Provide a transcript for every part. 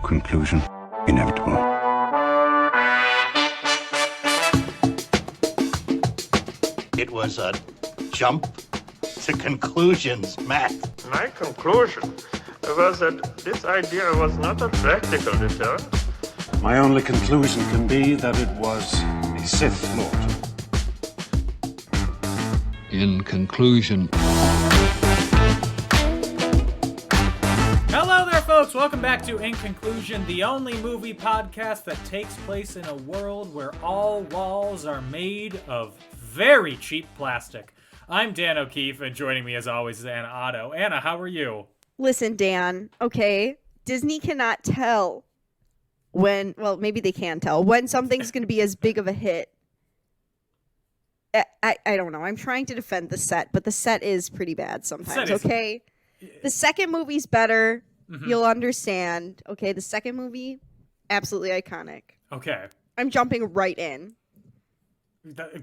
Conclusion inevitable. It was a jump to conclusions, Matt. My conclusion was that this idea was not a practical deterrent. My only conclusion can be that it was a Sith Lord. In conclusion. Hello there, folks. Welcome back to In Conclusion, the only movie podcast that takes place in a world where all walls are made of very cheap plastic. I'm Dan O'Keefe, and joining me as always is Anna Otto. Anna, how are you? Listen, Dan, okay? Disney cannot tell when, well, maybe they can tell, when something's going to be as big of a hit. I don't know. I'm trying to defend the set, but the set is pretty bad sometimes, okay? The second movie's better. Mm-hmm. You'll understand. Okay, the second movie, absolutely iconic. Okay. I'm jumping right in.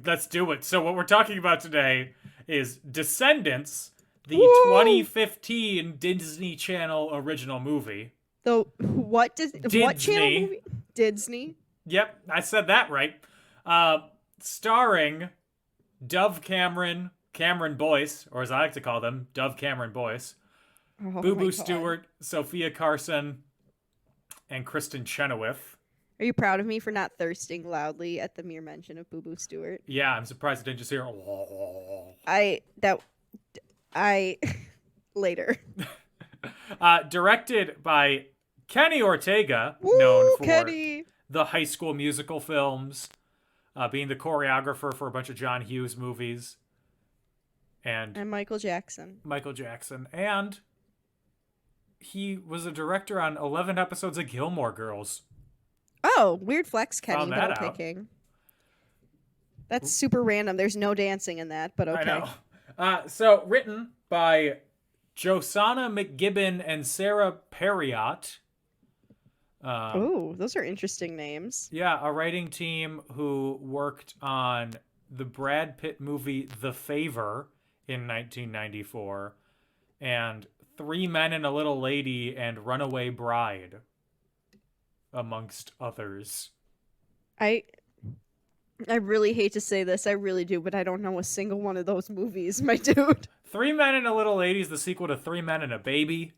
Let's do it. So what we're talking about today is Descendants, the Woo! 2015 Disney Channel original movie. The what channel movie? Disney. Yep, I said that right. Starring Dove Cameron Boyce, or as I like to call them, Dove Cameron Boyce, Boo Boo Stewart, Sophia Carson, and Kristen Chenoweth. Are you proud of me for not thirsting loudly at the mere mention of Boo Boo Stewart? Yeah, I'm surprised I didn't just hear. Later. Directed by Kenny Ortega, Woo, known for Kenny. the High School Musical films, being the choreographer for a bunch of John Hughes movies, and Michael Jackson. And he was a director on 11 episodes of Gilmore Girls. Oh, weird flex, Kenny, Found but that I'm out. picking. That's super random. There's no dancing in that, but okay. I know. So, written by Josanna McGibbon and Sarah Perriott. Those are interesting names. Yeah, a writing team who worked on the Brad Pitt movie The Favor in 1994, and Three Men and a Little Lady and Runaway Bride, amongst others. I really hate to say this, I really do, but I don't know a single one of those movies, my dude. Three Men and a Little Lady is the sequel to Three Men and a Baby,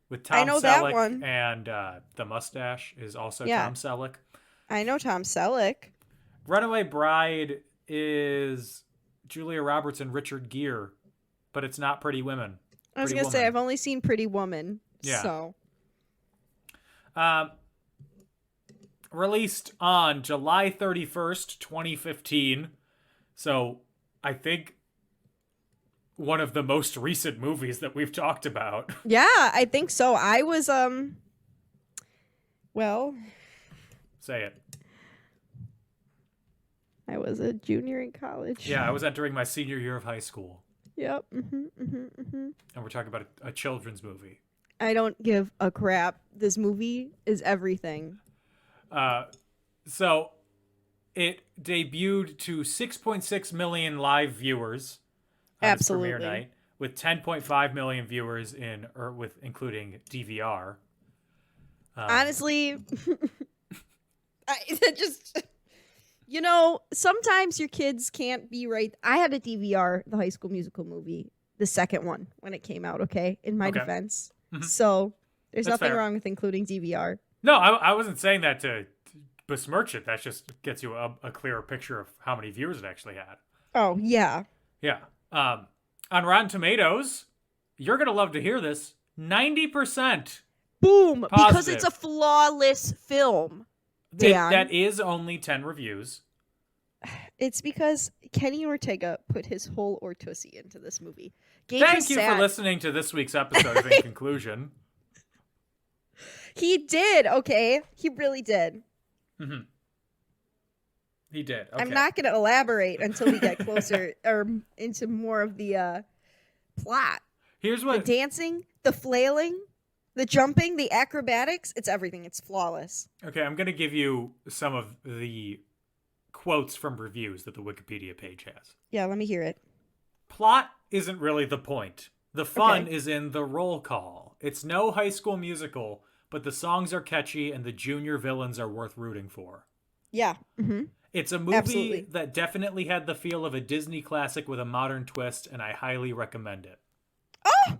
with Tom I know Selleck, that one. And the mustache is also Yeah. Tom Selleck. I know Tom Selleck. Runaway Bride is Julia Roberts and Richard Gere, but it's not Pretty Women. I was going to say, I've only seen Pretty Woman, Yeah. so. Released on July 31st, 2015. So I think one of the most recent movies that we've talked about. Yeah, I think so. I was, well. Say it. I was a junior in college. Yeah, I was entering my senior year of high school. Yep. And we're talking about a children's movie. I don't give a crap. This movie is everything. So it debuted to 6.6 million live viewers on its premiere night, with 10.5 million viewers including DVR. Honestly, sometimes your kids can't be right. I had a DVR, the High School Musical movie, the second one when it came out, okay, in my defense. Mm-hmm. So there's That's nothing fair. wrong with including DVR. No, I wasn't saying that to besmirch it. That just gets you a clearer picture of how many viewers it actually had. Oh, yeah. Yeah. On Rotten Tomatoes, you're going to love to hear this, 90%. Boom! Positive. Because it's a flawless film, Dan. That is only 10 reviews. It's because Kenny Ortega put his whole ortussi into this movie. Thank you for listening to this week's episode of In Conclusion. He did, okay? He really did. Mm-hmm. He did. Okay. I'm not going to elaborate until we get closer or into more of the plot. Here's what... The dancing, the flailing, the jumping, the acrobatics, it's everything. It's flawless. Okay, I'm going to give you some of the quotes from reviews that the Wikipedia page has. Yeah, let me hear it. Plot isn't really the point. The fun is in the roll call. It's no High School Musical, but the songs are catchy and the junior villains are worth rooting for. Yeah. Mm-hmm. It's a movie Absolutely. that definitely had the feel of a Disney classic with a modern twist, and I highly recommend it. Oh,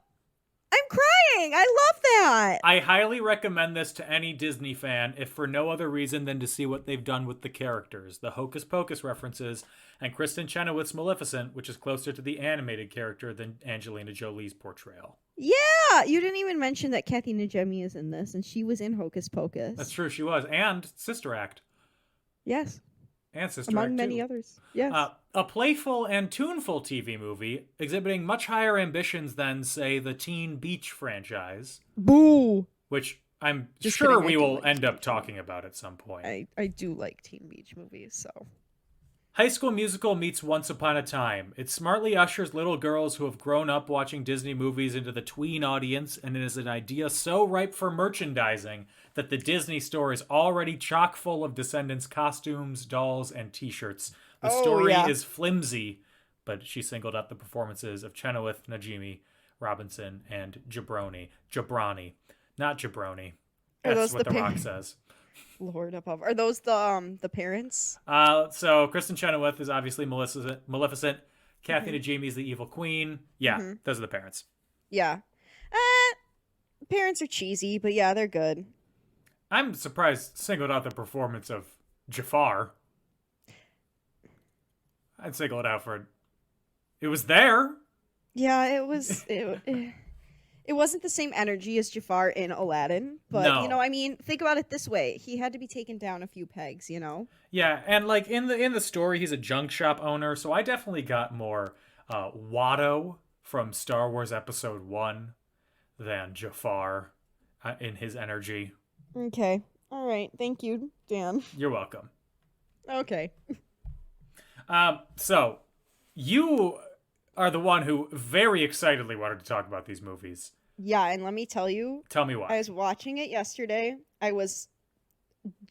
I'm crying. I love that. I highly recommend this to any Disney fan, if for no other reason than to see what they've done with the characters, the Hocus Pocus references, and Kristen Chenoweth's Maleficent, which is closer to the animated character than Angelina Jolie's portrayal. Yeah, you didn't even mention that Kathy Najimy is in this, and she was in Hocus Pocus. That's true, she was. And Sister Act. Yes. And Sister Among Act, many too. others. Yes. A playful and tuneful TV movie, exhibiting much higher ambitions than, say, the Teen Beach franchise. Boo! Which I'm Just sure kidding, I we do will like end Teen up Beach talking about at some point. I do like Teen Beach movies, so. High School Musical meets Once Upon a Time. It smartly ushers little girls who have grown up watching Disney movies into the tween audience, and it is an idea so ripe for merchandising that the Disney store is already chock full of Descendants costumes, dolls, and t-shirts. The story is flimsy, but she singled out the performances of Chenoweth, Najimy, Robinson, and Jabroni. Not Jabroni. That's what The Rock says. Lord above. Are those the parents? So Kristen Chenoweth is obviously Maleficent. Kathy Najimy is the evil queen. Yeah, those are the parents. Yeah. Parents are cheesy, but yeah, they're good. I'm surprised singled out the performance of Jafar. I'd single it out for it was there. Yeah, it was. It wasn't the same energy as Jafar in Aladdin, but No. you know, I mean, think about it this way: he had to be taken down a few pegs, you know. Yeah, and like in the story, he's a junk shop owner, so I definitely got more Watto from Star Wars Episode 1 than Jafar in his energy. Okay, all right, thank you, Dan. You're welcome. Okay. So you are the one who very excitedly wanted to talk about these movies. Yeah, and let me tell you, Tell me why. I was watching it yesterday. I was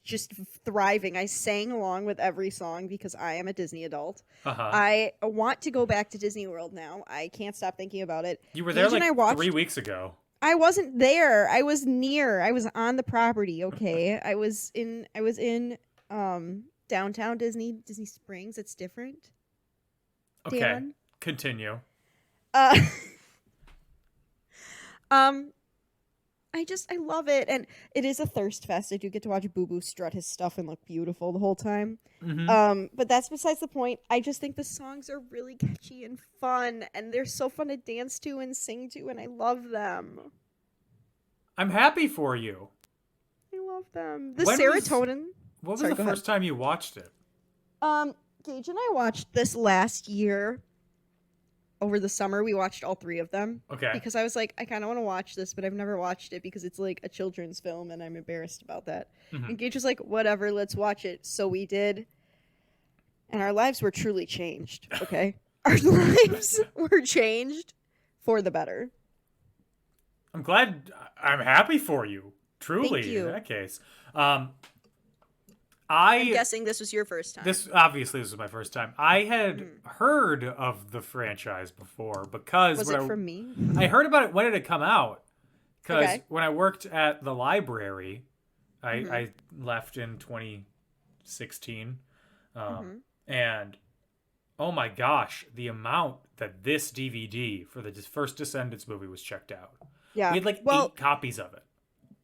just thriving. I sang along with every song because I am a Disney adult. Uh-huh. I want to go back to Disney World now. I can't stop thinking about it. You were there Gage and I like watched- 3 weeks ago. I wasn't there. I was near. I was on the property, okay? I was in downtown Disney Springs. It's different. Okay, Dan? continue. I love it, and it is a thirst fest. I do get to watch Boo Boo strut his stuff and look beautiful the whole time. But that's besides the point. I just think the songs are really catchy and fun, and they're so fun to dance to and sing to, and I love them. I'm happy for you. I love them. The When was- serotonin. What was Sorry, the go ahead. first time you watched it? Gage and I watched this last year. Over the summer, we watched all 3 of them. Okay. Because I was like, I kind of want to watch this, but I've never watched it because it's like a children's film, and I'm embarrassed about that. And Gage was like, whatever, let's watch it. So we did. And our lives were truly changed, okay? Our lives were changed for the better. I'm I'm happy for you. Truly, Thank you. in that case. I'm guessing this was your first time. This was my first time. I had heard of the franchise before because Was it from me? I heard about it when it had come out. Because Okay. when I worked at the library, I left in 2016, and oh my gosh, the amount that this DVD for the first Descendants movie was checked out. Yeah. We had like 8 copies of it.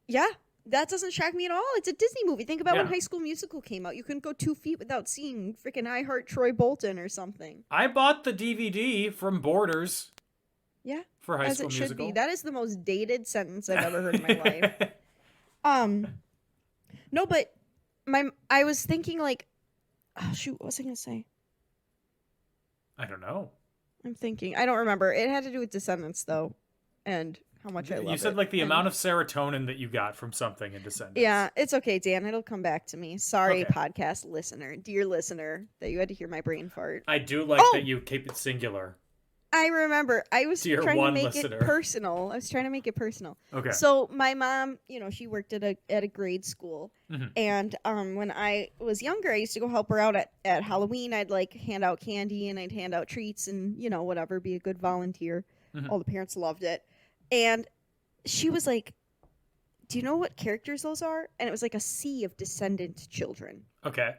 Yeah. That doesn't shock me at all. It's a Disney movie. Think about when Yeah. High School Musical came out. You couldn't go 2 feet without seeing freaking I Heart Troy Bolton or something. I bought the DVD from Borders Yeah. for High As School it should Musical. be. That is the most dated sentence I've ever heard in my life. No, but I was thinking like, oh shoot, what was I gonna say? I don't know. I'm thinking. I don't remember. It had to do with Descendants though, and how much I love it. You said like the And- amount of serotonin that you got from something in Descendants. Yeah, it's okay, Dan. It'll come back to me. Sorry, Okay. podcast listener, dear listener, that you had to hear my brain fart. I do like Oh! that you keep it singular. I remember. I was Dear trying to one make listener. it personal. I was trying to make it personal. Okay. So my mom, she worked at a grade school, Mhm. and when I was younger, I used to go help her out at Halloween. I'd like hand out candy and I'd hand out treats and whatever, be a good volunteer. Mhm. All the parents loved it, and she was like, do you know what characters those are? And it was like a sea of descendant children. Okay.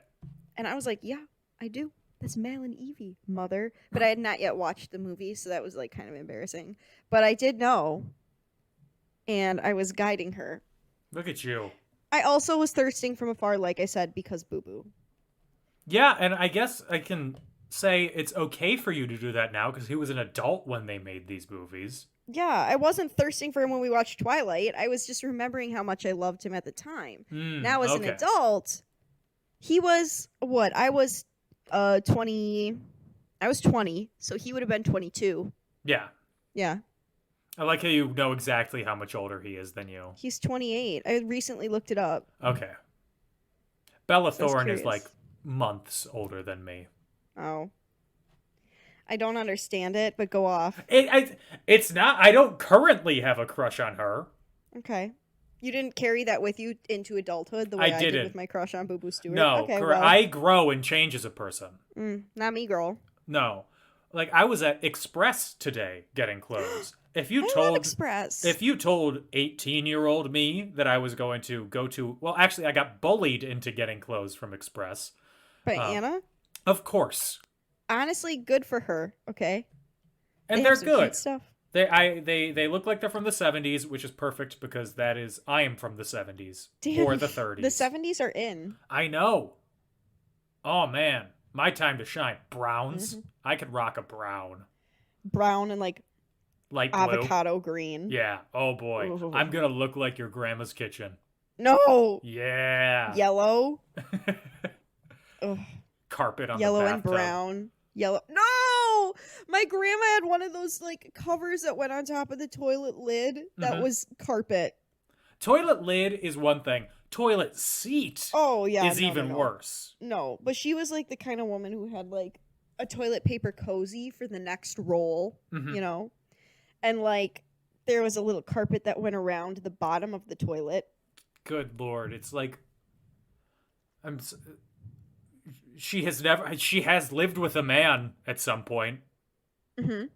And I was like, yeah, I do. That's Mal and Evie, mother. But I had not yet watched the movie, so that was like kind of embarrassing. But I did know, and I was guiding her. Look at you. I also was thirsting from afar, like I said, because Boo Boo. Yeah, and I guess I can say it's okay for you to do that now because he was an adult when they made these movies. Yeah, I wasn't thirsting for him when we watched Twilight. I was just remembering how much I loved him at the time. Now, as an adult, he was what? I was 20. I was 20, so he would have been 22. Yeah. Yeah. I like how you know exactly how much older he is than you. He's 28. I recently looked it up. Okay. Bella So I was Thorne is curious. like months older than me. Oh. I don't understand it, but go off. It's not. I don't currently have a crush on her. Okay. You didn't carry that with you into adulthood the way I did didn't. with my crush on Boo Boo Stewart? No, okay, correct. well. I grow and change as a person. Not me, girl. No. Like, I was at Express today getting clothes. If you I told love Express. If you told 18-year-old me that I was going to go to... Well, actually, I got bullied into getting clothes from Express. By Anna? Of course. Honestly, good for her, okay? And They they're have some cute good. stuff. They look like they're from the 70s, which is perfect because I am from the 70s. Damn, Or the 30s. The 70s are in. I know. Oh, man. My time to shine. Browns. Mm-hmm. I could rock a brown. Brown and like Light blue. avocado green. Yeah. Oh, boy. Ooh. I'm going to look like your grandma's kitchen. No! Yeah. Yellow. Ugh. Carpet on Yellow the and bathtub. brown. Yellow. No! My grandma had one of those like covers that went on top of the toilet lid that was carpet. Toilet lid is one thing. Toilet seat Oh, yeah. is even no. worse. No, but she was like the kind of woman who had like a toilet paper cozy for the next roll, you know? And like there was a little carpet that went around the bottom of the toilet. Good Lord. It's like... She has lived with a man at some point. Mm-hmm.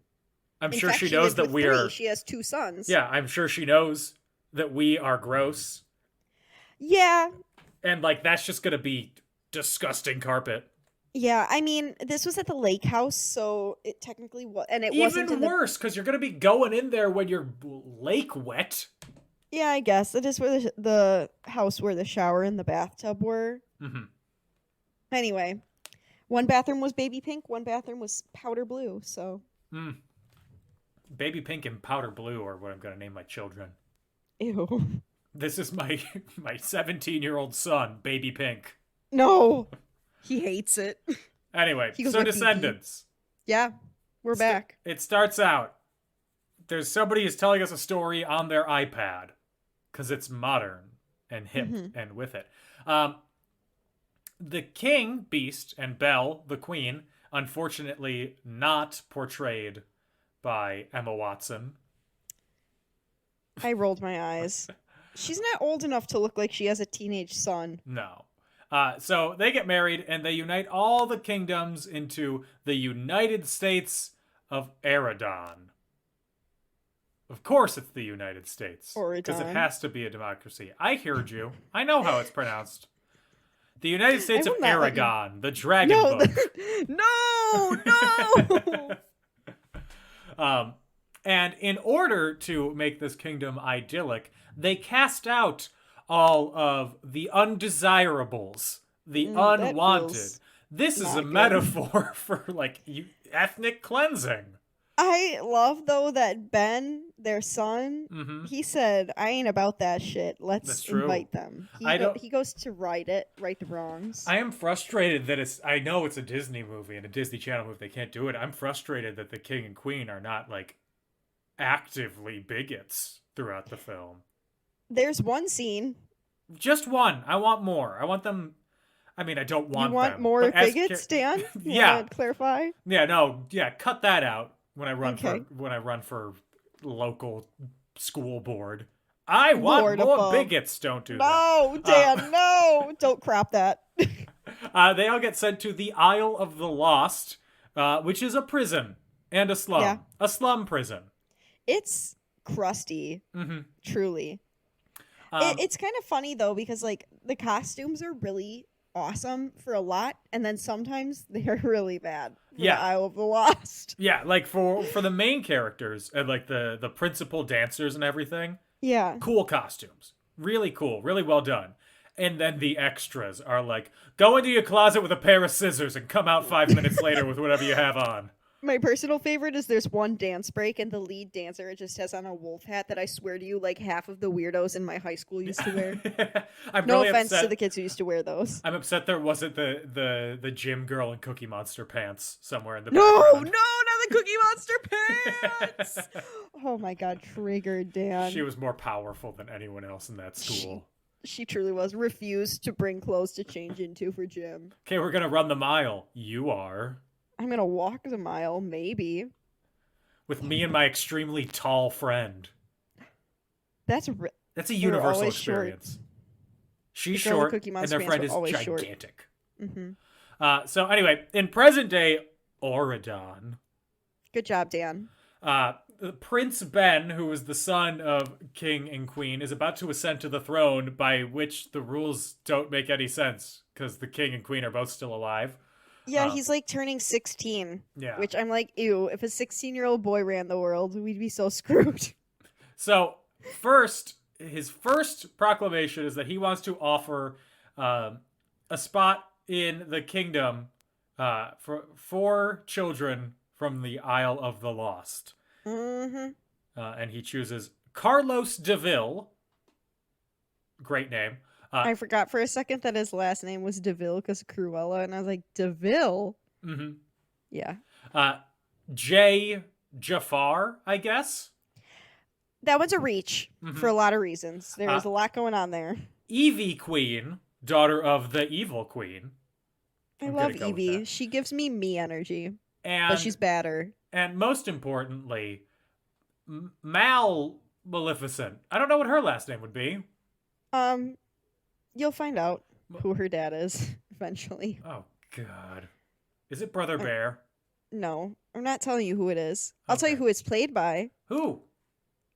I'm In sure fact, she knows lived that with we're... 3. She has 2 sons. Yeah, I'm sure she knows that we are gross. Yeah. And, like, that's just gonna be disgusting carpet. Yeah, I mean, this was at the lake house, so it technically was, and it wasn't Even in the... worse, because you're gonna be going in there when your lake wet. Yeah, I guess. It is where the house where the shower and the bathtub were. Mm-hmm. Anyway, one bathroom was baby pink, one bathroom was powder blue, so... Baby pink and powder blue are what I'm gonna name my children. Ew. This is my 17-year-old son, Baby Pink. No! He hates it. Anyway, He goes so by Descendants. Yeah, we're back. It starts out. There's somebody who's telling us a story on their iPad. Because it's modern and hip and with it. The king, Beast, and Belle, the queen, unfortunately not portrayed by Emma Watson. I rolled my eyes. She's not old enough to look like she has a teenage son. No. So they get married and they unite all the kingdoms into the United States of Eridon. Of course it's the United States. Because it Oridon. has to be a democracy. I heard you. I know how it's pronounced. The United States of will not let you- Aragon, the Dragon No, Book. no! And in order to make this kingdom idyllic, they cast out all of the undesirables, the that unwanted. feels This is not a good. metaphor for like ethnic cleansing. I love, though, that Ben, their son, he said, I ain't about that shit. That's Let's true. invite them. He goes to right the wrongs. I am frustrated that I know it's a Disney movie and a Disney Channel movie. They can't do it. I'm frustrated that the king and queen are not like actively bigots throughout the film. There's one scene. Just one. I want more. I want them. I mean, I don't want You want them, more but as bigots, Dan? You Yeah. wanna clarify? Yeah, no, yeah, cut that out when I run Okay. for local school board. I want Board more above. bigots. Don't do No, Dan, no! Don't crop that. that. They all get sent to the Isle of the Lost, which is a prison and a slum. Yeah. A slum prison. It's crusty. Truly. It's kind of funny though because like the costumes are really awesome for a lot, and then sometimes they are really bad for the Isle of the Lost. Yeah, like for the main characters and like the principal dancers and everything. Yeah. Cool costumes. Really cool. Really well done. And then the extras are like, go into your closet with a pair of scissors and come out 5 minutes later with whatever you have on. My personal favorite is there's one dance break and the lead dancer just has on a wolf hat that I swear to you, like half of the weirdos in my high school used to wear. I'm No really offense upset. to the kids who used to wear those. I'm upset there wasn't the gym girl in Cookie Monster pants somewhere in the No, background. not the Cookie Monster pants! Oh my god, triggered, Dan. She was more powerful than anyone else in that school. She truly was. Refused to bring clothes to change into for gym. Okay, we're gonna run the mile. You are. I'm gonna walk the mile, maybe. With me and my extremely tall friend. That's a were universal always short. experience. She's The girl with short, Cookie and Monster their friend pants is were always short. gigantic. Mm-hmm. So anyway, in present-day Oregon, Good job, Dan. Prince Ben, who is the son of King and Queen, is about to ascend to the throne, by which the rules don't make any sense, because the King and Queen are both still alive. Yeah, he's like turning 16. Yeah. Which I'm like, ew, if a 16-year-old boy ran the world, we'd be so screwed. So, his first proclamation is that he wants to offer a spot in the kingdom for 4 children from the Isle of the Lost. Mm-hmm. And he chooses Carlos DeVille. Great name. I forgot for a second that his last name was DeVille because of Cruella, and I was like, DeVille? Mm-hmm. Yeah. Jay Jafar, I guess. That one's a reach Mm-hmm. for a lot of reasons. There's a lot going on there. Evie Queen, daughter of the Evil Queen. I I'm love gonna go with Evie. that. She gives me energy, And, but she's badder. and most importantly, Mal Maleficent. I don't know what her last name would be. You'll find out who her dad is eventually. Oh, God. Is it Brother Bear? No, I'm not telling you who it is. I'll tell you Okay. who it's played by. Who?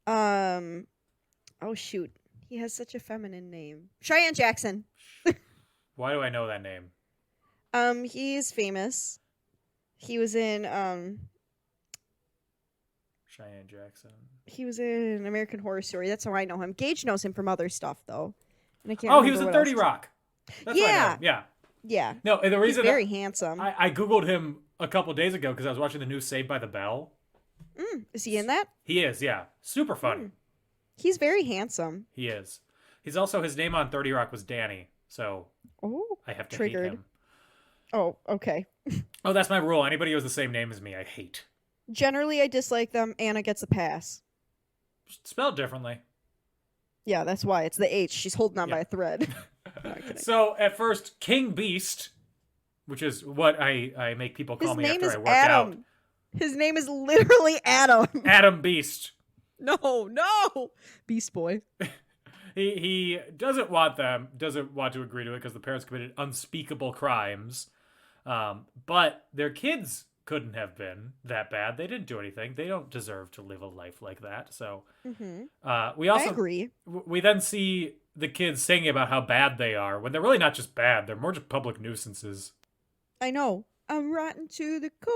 Oh shoot, he has such a feminine name. Cheyenne Jackson. Why do I know that name? He's famous. He was in Cheyenne Jackson. He was in American Horror Story. That's how I know him. Gage knows him from other stuff though. And I can't Oh, he was remember in what 30 else. Rock. That's why I know Yeah. him. Yeah. Yeah. No, and the He's reason very handsome. I Googled him a couple days ago because I was watching the new Saved by the Bell. Is he in that? He is, yeah. Super funny. He's very handsome. He is. He's also, his name on 30 Rock was Danny, so Oh, I have to triggered. hate him. Oh, okay. Oh, that's my rule. Anybody who has the same name as me, I hate. Generally, I dislike them. Anna gets a pass. Spelled differently. Yeah, that's why. It's the H. She's holding on Yeah. by a thread. Not kidding. So, at first, King Beast, which is what I make people call His me name after is I work Adam. out. His name is literally Adam. Adam Beast. No. Beast Boy. He doesn't want to agree to it because the parents committed unspeakable crimes. But their kids couldn't have been that bad. They didn't do anything. They don't deserve to live a life like that. So we also I agree. We then see the kids singing about how bad they are when they're really not just bad. They're more just public nuisances. I know. I'm rotten to the core,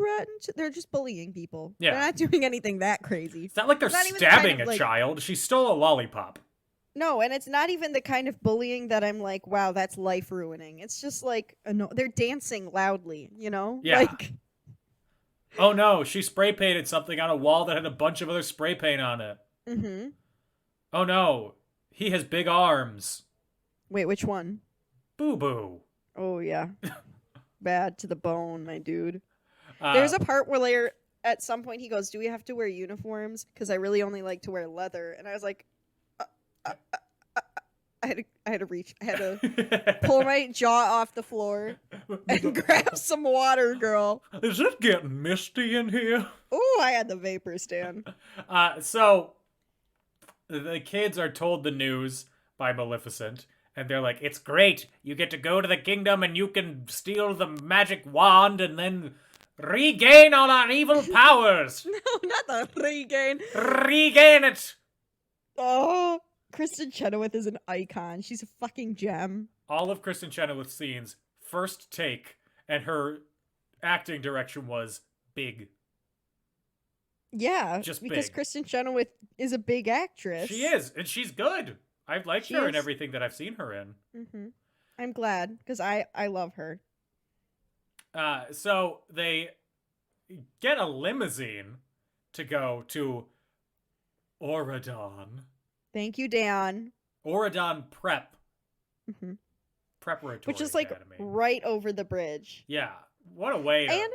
rotten to... They're just bullying people. Yeah. They're not doing anything that crazy. It's not like they're Not even the stabbing kind of, a like- child. She stole a lollipop. No, and it's not even the kind of bullying that I'm like, wow, that's life ruining. It's just like, they're dancing loudly, you know? Yeah. Like, Oh no, she spray painted something on a wall that had a bunch of other spray paint on it. mm-hmm. Oh no, he has big arms. Wait, which one? Boo boo. Oh, yeah. Bad to the bone, my dude. There's a part where at some point he goes, do we have to wear uniforms? Because I really only like to wear leather. And I was like, I had to reach. I had to pull my jaw off the floor and grab some water, girl. Is it getting misty in here? Oh, I had the vapor stand. So the kids are told the news by Maleficent, and they're like, it's great. You get to go to the kingdom and you can steal the magic wand and then regain all our evil powers. No, not the regain. Regain it. Oh, Kristen Chenoweth is an icon. She's a fucking gem. All of Kristen Chenoweth's scenes, first take, and her acting direction was big. Yeah, Just because big. Kristen Chenoweth is a big actress. She is, and she's good. I've liked her in everything that I've seen her in. Mm-hmm. I'm glad, because I love her. So they get a limousine to go to Oradon. Thank you, Dan. Oradon Prep. Mm-hmm. Preparatory Which is like Academy. right over the bridge. Yeah. What a way to... And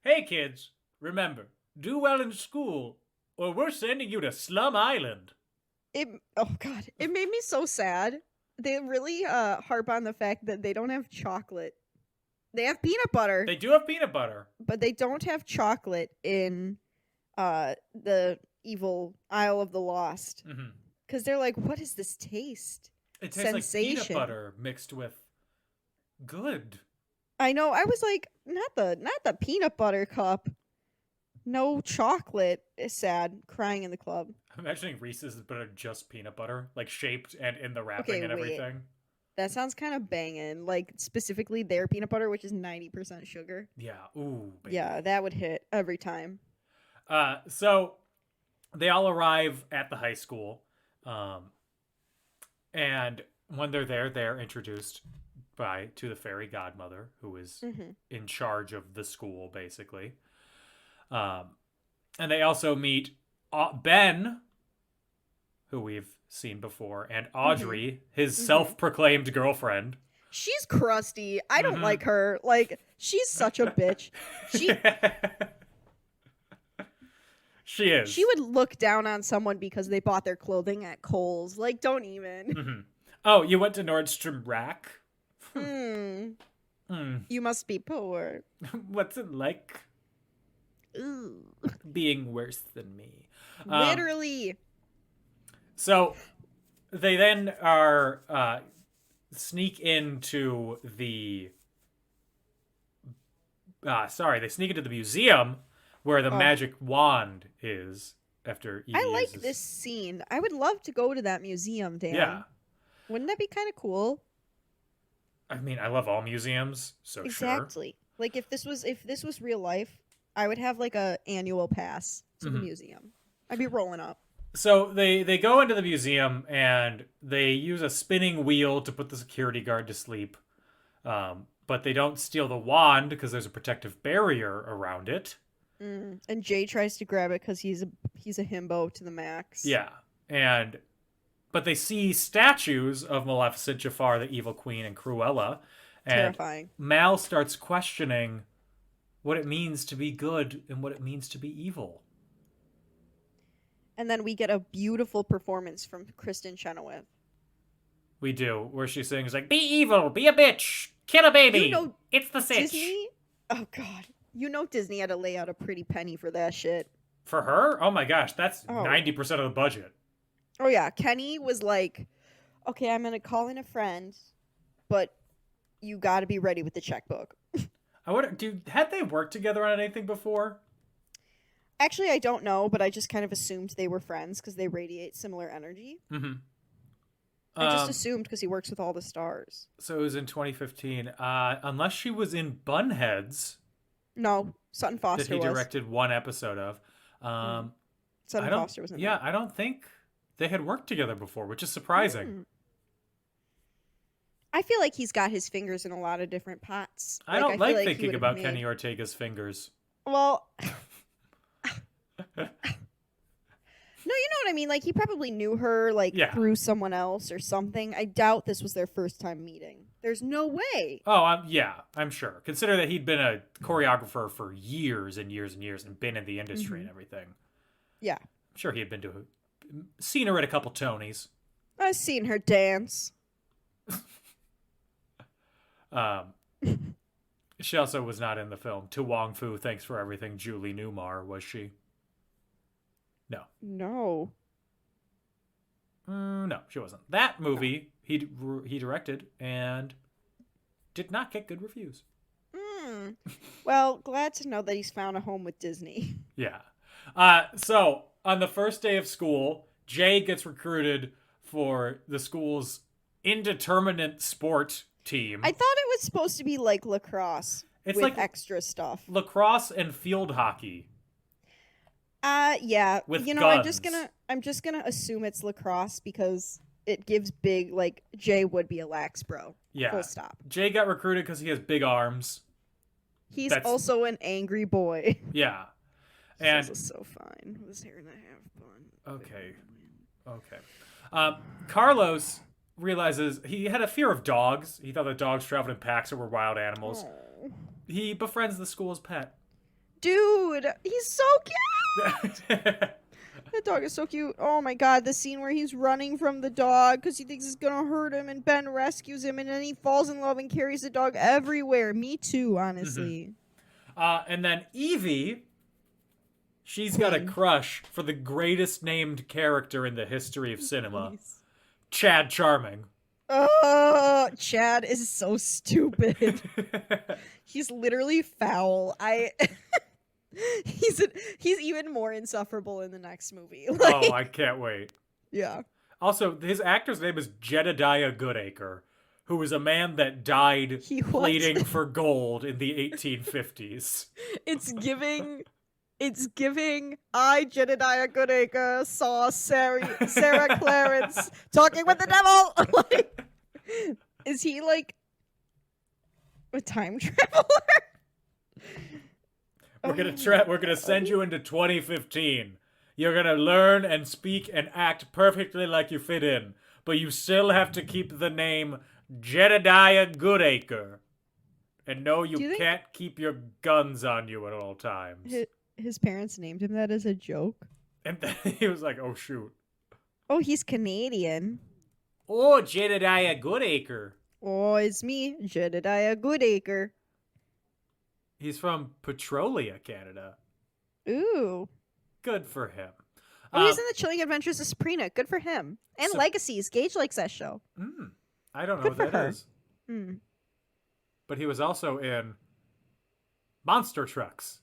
Hey kids, remember, do well in school or we're sending you to Slum Island. oh god, it made me so sad. They really harp on the fact that they don't have chocolate. They have peanut butter. They do have peanut butter. But they don't have chocolate in the evil Isle of the Lost. Mm-hmm. Because they're like, what is this taste? It tastes Sensation. like peanut butter mixed with good. I know. I was like, not the peanut butter cup. No chocolate. Is sad. Crying in the club. I'm imagining Reese's, but are just peanut butter, like shaped and in the wrapping and everything. That sounds kind of banging. Like, specifically their peanut butter, which is 90% sugar. Yeah. Ooh, baby. Yeah, that would hit every time. So they all arrive at the high school. And when they're there, they're introduced to the fairy godmother, who is in charge of the school, basically. And they also meet Ben, who we've seen before, and Audrey, his self-proclaimed girlfriend. She's crusty. I don't like her. Like, she's such a bitch. She is. She would look down on someone because they bought their clothing at Kohl's. Like, don't even. Oh, you went to Nordstrom Rack? You must be poor. What's it like Ooh. being worse than me? Literally. So they then are sneak into the they sneak into the museum where the magic wand is after Evie I like this scene. I would love to go to that museum, Dan. Yeah. Wouldn't that be kind of cool? I mean, I love all museums, so Exactly. Like, if this was real life, I would have like a annual pass to the museum. I'd be rolling up. So they go into the museum and they use a spinning wheel to put the security guard to sleep. But they don't steal the wand because there's a protective barrier around it. And Jay tries to grab it because he's a himbo to the max. Yeah. But they see statues of Maleficent, Jafar, the Evil Queen, and Cruella. And Terrifying. Mal starts questioning what it means to be good and what it means to be evil. And then we get a beautiful performance from Kristen Chenoweth. We do, where she sings like, "Be evil, be a bitch, kill a baby, You know, it's the sitch." Disney? Oh, God. You know Disney had to lay out a pretty penny for that shit. For her? Oh my gosh, that's 90% of the budget. Oh, yeah. Kenny was like, okay, I'm going to call in a friend, but you got to be ready with the checkbook. I wonder, had they worked together on anything before? Actually, I don't know, but I just kind of assumed they were friends because they radiate similar energy. Mm-hmm. I just assumed because he works with all the stars. So it was in 2015. Unless she was in Bunheads. No, Sutton Foster that he directed one episode of. Sutton Foster was in Yeah, I don't think they had worked together before, which is surprising. I feel like he's got his fingers in a lot of different pots. I don't feel like he thinking would've about made- Kenny Ortega's fingers. Well... No, you know what I mean? Like, he probably knew her, like, through someone else or something. I doubt this was their first time meeting. There's no way. Oh, yeah, I'm sure. Consider that he'd been a choreographer for years and years and years and been in the industry and everything. Yeah. I'm sure he had seen her at a couple Tonys. I've seen her dance. She also was not in the film. To Wong Fu, thanks for everything, Julie Newmar, was she? No. No. No, she wasn't. That movie he directed and did not get good reviews. Well, glad to know that he's found a home with Disney. Yeah. So on the first day of school, Jay gets recruited for the school's indeterminate sport team. I thought it was supposed to be like lacrosse It's with like extra stuff. lacrosse and field hockey. Yeah. With guns. I'm just gonna assume it's lacrosse because it gives big, like, Jay would be a lax bro. Yeah. Full stop. Jay got recruited because he has big arms. He's also an angry boy. Yeah. And this is so fine. With his hair and a half bun. Okay. Carlos realizes he had a fear of dogs. He thought that dogs traveled in packs or were wild animals. Oh. He befriends the school's pet. Dude, he's so cute. That dog is so cute. Oh my god, the scene where he's running from the dog because he thinks it's gonna hurt him, and Ben rescues him, and then he falls in love and carries the dog everywhere. Me too, honestly. And then Evie, she's got a crush for the greatest named character in the history of cinema, Chad Charming. Chad is so stupid. He's literally foul. He's even more insufferable in the next movie. Oh, I can't wait. Yeah. Also, his actor's name is Jedediah Goodacre, who was a man that died pleading for gold in the 1850s. It's giving I, Jedediah Goodacre, saw Sarah Clarence talking with the devil. Like, is he like a time traveler? We're gonna send you into 2015. You're gonna learn and speak and act perfectly like you fit in, but you still have to keep the name Jedediah Goodacre. And no, you can't keep your guns on you at all times. His parents named him that as a joke. And then he was like, "Oh shoot! Oh, he's Canadian. Oh, Jedediah Goodacre. Oh, it's me, Jedediah Goodacre. He's from Petrolia, Canada. Ooh. Good for him. Oh, he's in the Chilling Adventures of Sabrina. Good for him. And Legacies. Gage likes that show. I don't know what that is. Mm. But he was also in Monster Trucks.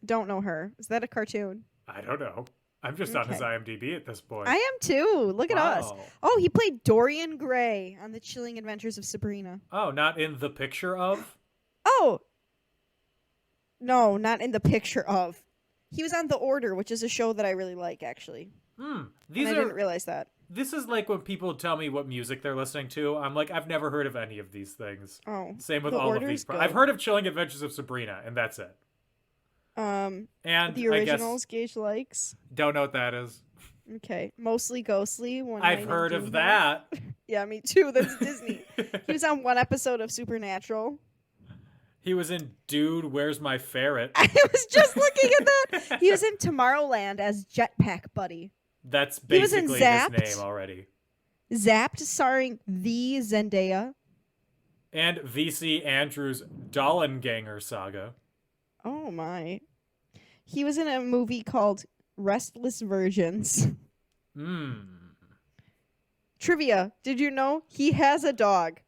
Don't know her. Is that a cartoon? I don't know. I'm just on his IMDb at this point. I am too. Look at us. Oh, he played Dorian Gray on the Chilling Adventures of Sabrina. Oh, not in the picture of? Oh. No, not in the picture of. He was on The Order, which is a show that I really like, actually. I didn't realize that. This is like when people tell me what music they're listening to. I'm like, I've never heard of any of these things. Oh. Same with all of these. I've heard of Chilling Adventures of Sabrina, and that's it. And the I originals Gage likes. Don't know what that is. Okay. Mostly Ghostly. I've heard of that. Yeah, me too. That's Disney. He was on one episode of Supernatural. He was in Dude, Where's My Ferret? I was just looking at that. He was in Tomorrowland as Jetpack Buddy. That's basically his name already. Zapped, starring the Zendaya. And V.C. Andrews' Dollenganger Saga. Oh my. He was in a movie called Restless Virgins. Trivia. Did you know he has a dog?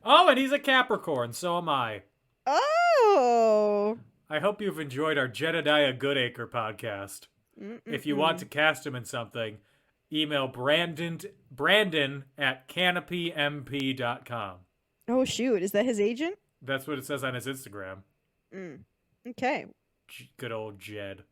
Oh, and he's a Capricorn. So am I. Oh. I hope you've enjoyed our Jedediah Goodacre podcast. If you want to cast him in something, email Brandon at canopymp.com. Oh, shoot. Is that his agent? That's what it says on his Instagram. Okay. Good old Jed.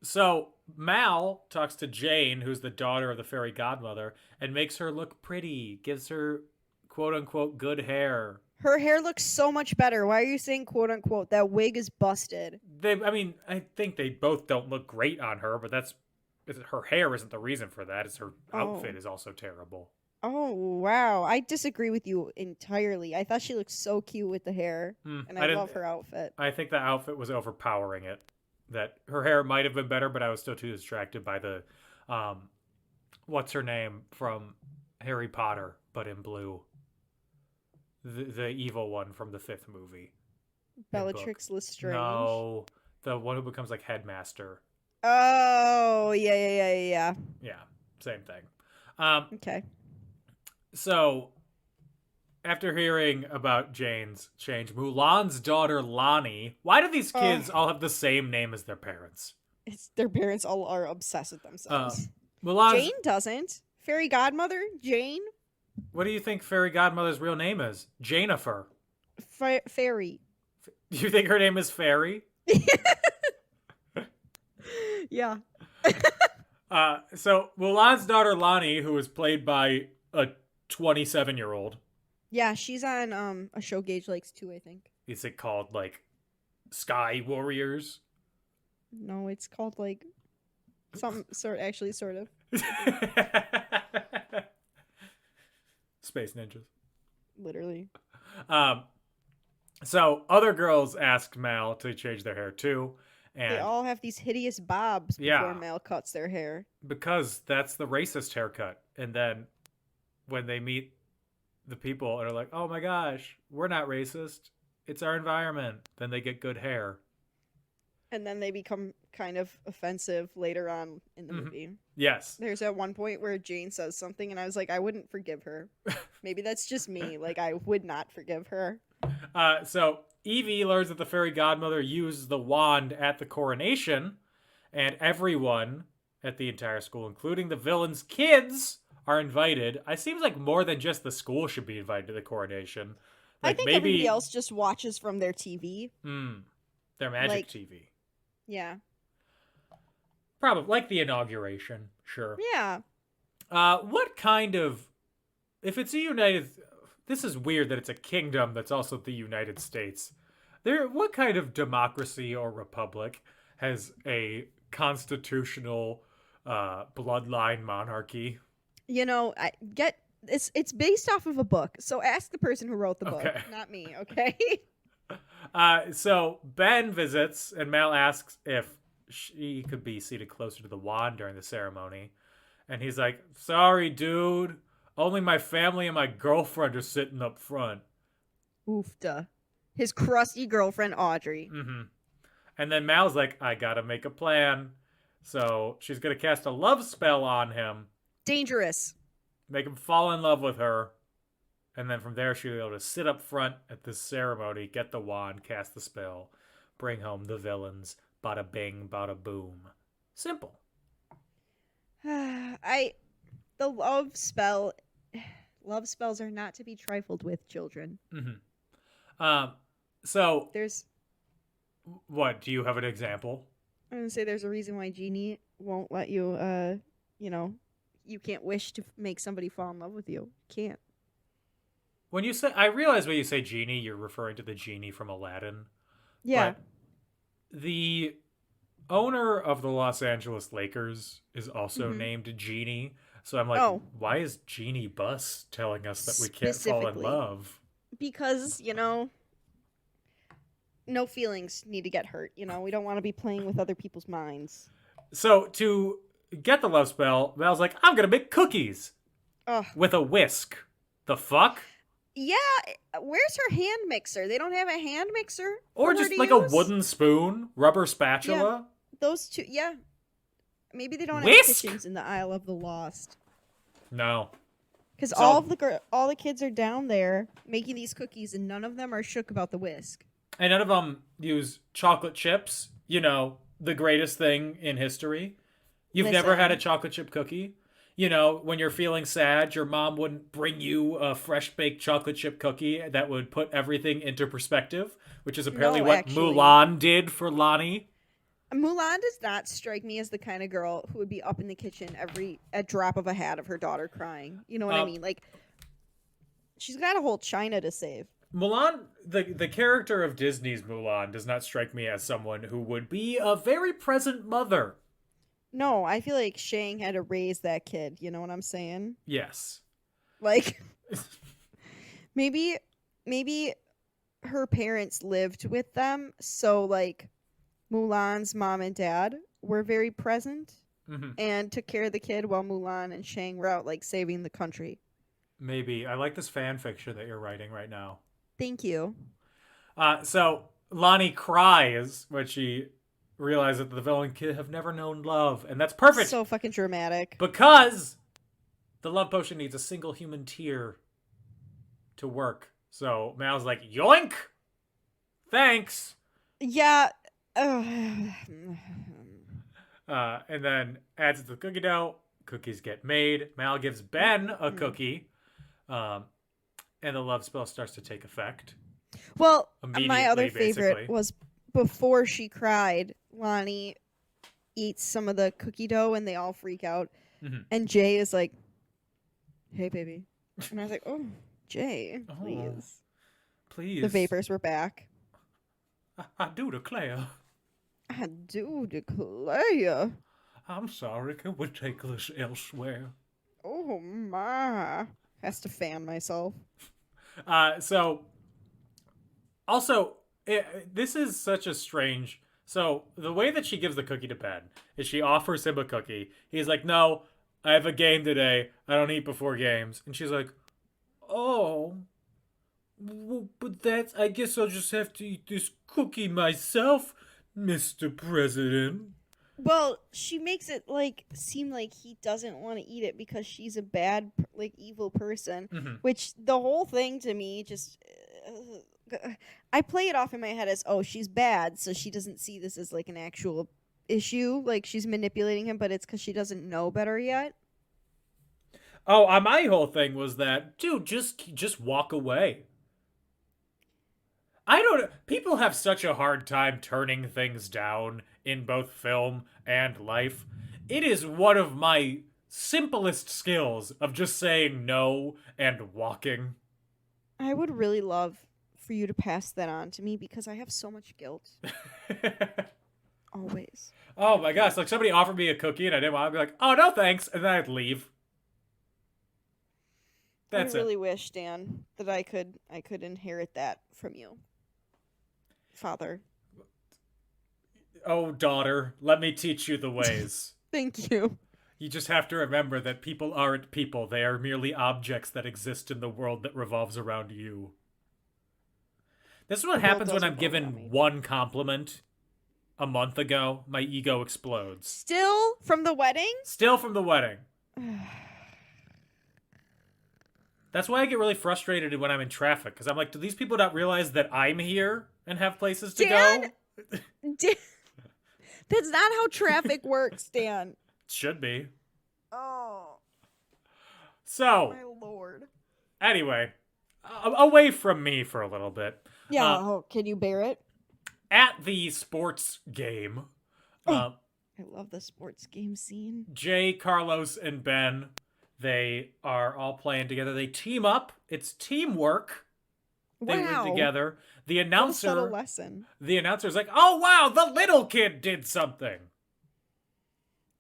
So Mal talks to Jane, who's the daughter of the fairy godmother, and makes her look pretty, gives her quote-unquote good hair. Her hair looks so much better. Why are you saying quote-unquote? That wig is busted. I think they both don't look great on her, but her hair isn't the reason for that. It's her outfit is also terrible. Oh, wow. I disagree with you entirely. I thought she looked so cute with the hair, and I love her outfit. I think the outfit was overpowering it. That her hair might have been better, but I was still too distracted by the, what's her name from Harry Potter, but in blue. The evil one from the 5th movie. Bellatrix Lestrange. No, the one who becomes like headmaster. Oh, yeah. Yeah, same thing. Okay. So, after hearing about Jane's change, Mulan's daughter Lonnie. Why do these kids all have the same name as their parents? Their parents all are obsessed with themselves. Mulan's... Jane doesn't. Fairy godmother, Jane? What do you think Fairy Godmother's real name is? Janifer. Fairy. You think her name is Fairy? Yeah. So Mulan's daughter Lonnie, who was played by a 27-year-old. Yeah, she's on a show Gage likes too, I think. Is it called like Sky Warriors? No, it's called like some sort of. Space Ninjas. Literally. So other girls asked Mal to change their hair too. And They all have these hideous bobs before Mal cuts their hair. Because that's the racist haircut. And then when they meet the people and are like, oh my gosh, we're not racist. It's our environment. Then they get good hair. And then they become kind of offensive later on in the movie. Yes. There's at one point where Jane says something and I was like, I wouldn't forgive her. Maybe that's just me. Like, I would not forgive her. So Evie learns that the fairy godmother used the wand at the coronation, and everyone at the entire school, including the villain's kids, are invited. It seems like more than just the school should be invited to the coronation. Like I think maybe everybody else just watches from their TV. Their magic TV. Yeah. Probably like the inauguration. Sure. Yeah. What kind of, if it's a United, this is weird that it's a kingdom that's also the United States. What kind of democracy or republic has a constitutional bloodline monarchy? You know, it's based off of a book. So ask the person who wrote the book, Okay. not me, okay? So Ben visits and Mal asks if she could be seated closer to the wand during the ceremony. And he's like, sorry, dude. Only my family and my girlfriend are sitting up front. Oofda. His crusty girlfriend, Audrey. And then Mal's like, I gotta make a plan. So she's gonna cast a love spell on him. Dangerous. Make him fall in love with her. And then from there, she'll be able to sit up front at this ceremony, get the wand, cast the spell, bring home the villains. Bada bing, bada boom. Simple. The love spells are not to be trifled with, children. So There's, what, do you have an example? I'm gonna say there's a reason why Genie won't let you, you can't wish to make somebody fall in love with you. Can't. When you say, I realize when you say genie, you're referring to the genie from Aladdin. Yeah. But the owner of the Los Angeles Lakers is also named Genie. So I'm like, why is Genie Bus telling us that we can't fall in Specifically. love? Because, no feelings need to get hurt. We don't want to be playing with other people's minds. So to get the love spell, Mel's like, I'm going to make cookies Ugh. with a whisk. The fuck? Yeah, where's her hand mixer? They don't have a hand mixer? Or for her just to like use? a wooden spoon, rubber spatula. Those two, yeah. Maybe they don't Whisk? have kitchens in the Isle of the Lost. No. Because So- all the kids are down there making these cookies, and none of them are shook about the whisk. And none of them use chocolate chips, the greatest thing in history. You've never Listen. had a chocolate chip cookie? When you're feeling sad, your mom wouldn't bring you a fresh baked chocolate chip cookie that would put everything into perspective, which is apparently No, what actually. Mulan did for Lonnie. Mulan does not strike me as the kind of girl who would be up in the kitchen a drop of a hat of her daughter crying. You know what I mean? Like, she's got a whole China to save. Mulan, the character of Disney's Mulan does not strike me as someone who would be a very present mother. No, I feel like Shang had to raise that kid. You know what I'm saying? Yes. Like, maybe her parents lived with them, so like Mulan's mom and dad were very present and took care of the kid while Mulan and Shang were out like saving the country. Maybe. I like this fan fiction that you're writing right now. Thank you. So Lonnie cries when she realizes that the villain kid have never known love, and that's perfect. So fucking dramatic. Because the love potion needs a single human tear to work. So Mal's like, yoink! Thanks! Yeah. And then adds it to the cookie dough, Cookies get made. Mal gives Ben a cookie. And the love spell starts to take effect. Well, Immediately, my other favorite basically. was before she cried, Lonnie eats some of the cookie dough and they all freak out. And Jay is like, "Hey, baby." And I was like, "Oh, Jay, please." Please. The vapors were back. I do declare. I do declare. I'm sorry. Can we take this elsewhere? Oh, my. Has to fan myself. This is such a strange... So, the way that she gives the cookie to Ben is she offers him a cookie. He's like, "No, I have a game today. I don't eat before games." And she's like, "Oh, well, but I guess I'll just have to eat this cookie myself, Mr. President." Well, she makes it seem like he doesn't want to eat it because she's a bad, evil person. Which the whole thing to me just, I play it off in my head as, oh, she's bad, so she doesn't see this as an actual issue. Like she's manipulating him, but it's because she doesn't know better yet. Oh, my whole thing was that, dude, just walk away. People have such a hard time turning things down in both film and life. It is one of my simplest skills of just saying no and walking. I would really love for you to pass that on to me because I have so much guilt. Always. Oh my gosh, somebody offered me a cookie and I didn't want to be like, "Oh, no thanks," and then I'd leave. That's I really wish, Dan, that I could inherit that from you. Father. Oh, daughter, let me teach you the ways. Thank you. You just have to remember that people aren't people. They are merely objects that exist in the world that revolves around you. This is what happens when I'm given one compliment a month ago. My ego explodes. Still from the wedding? Still from the wedding. That's why I get really frustrated when I'm in traffic, because I'm like, do these people not realize that I'm here and have places to go? That's not how traffic works, Dan. Should be. Oh. So. My lord. Anyway, away from me for a little bit. Yeah, can you bear it? At the sports game. I love the sports game scene. Jay, Carlos, and Ben, they are all playing together. They team up. It's teamwork. They win together. The announcer, what a lesson. The announcer's like, "Oh wow, the little kid did something."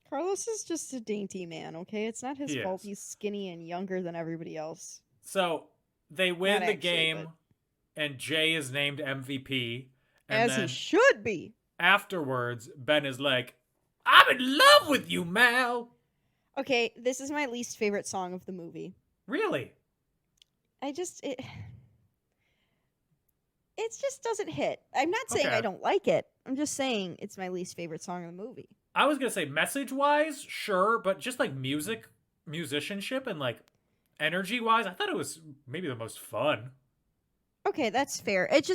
Carlos is just a dainty man, okay? It's not his fault he's skinny and younger than everybody else. So they win the game, and Jay is named MVP. And as he should be. Afterwards, Ben is like, "I'm in love with you, Mal." Okay, this is my least favorite song of the movie. Really? It just doesn't hit. I'm not saying I don't like it. I'm just saying it's my least favorite song in the movie. I was going to say message-wise, sure, but just musicianship and energy-wise, I thought it was maybe the most fun. Okay, that's fair. It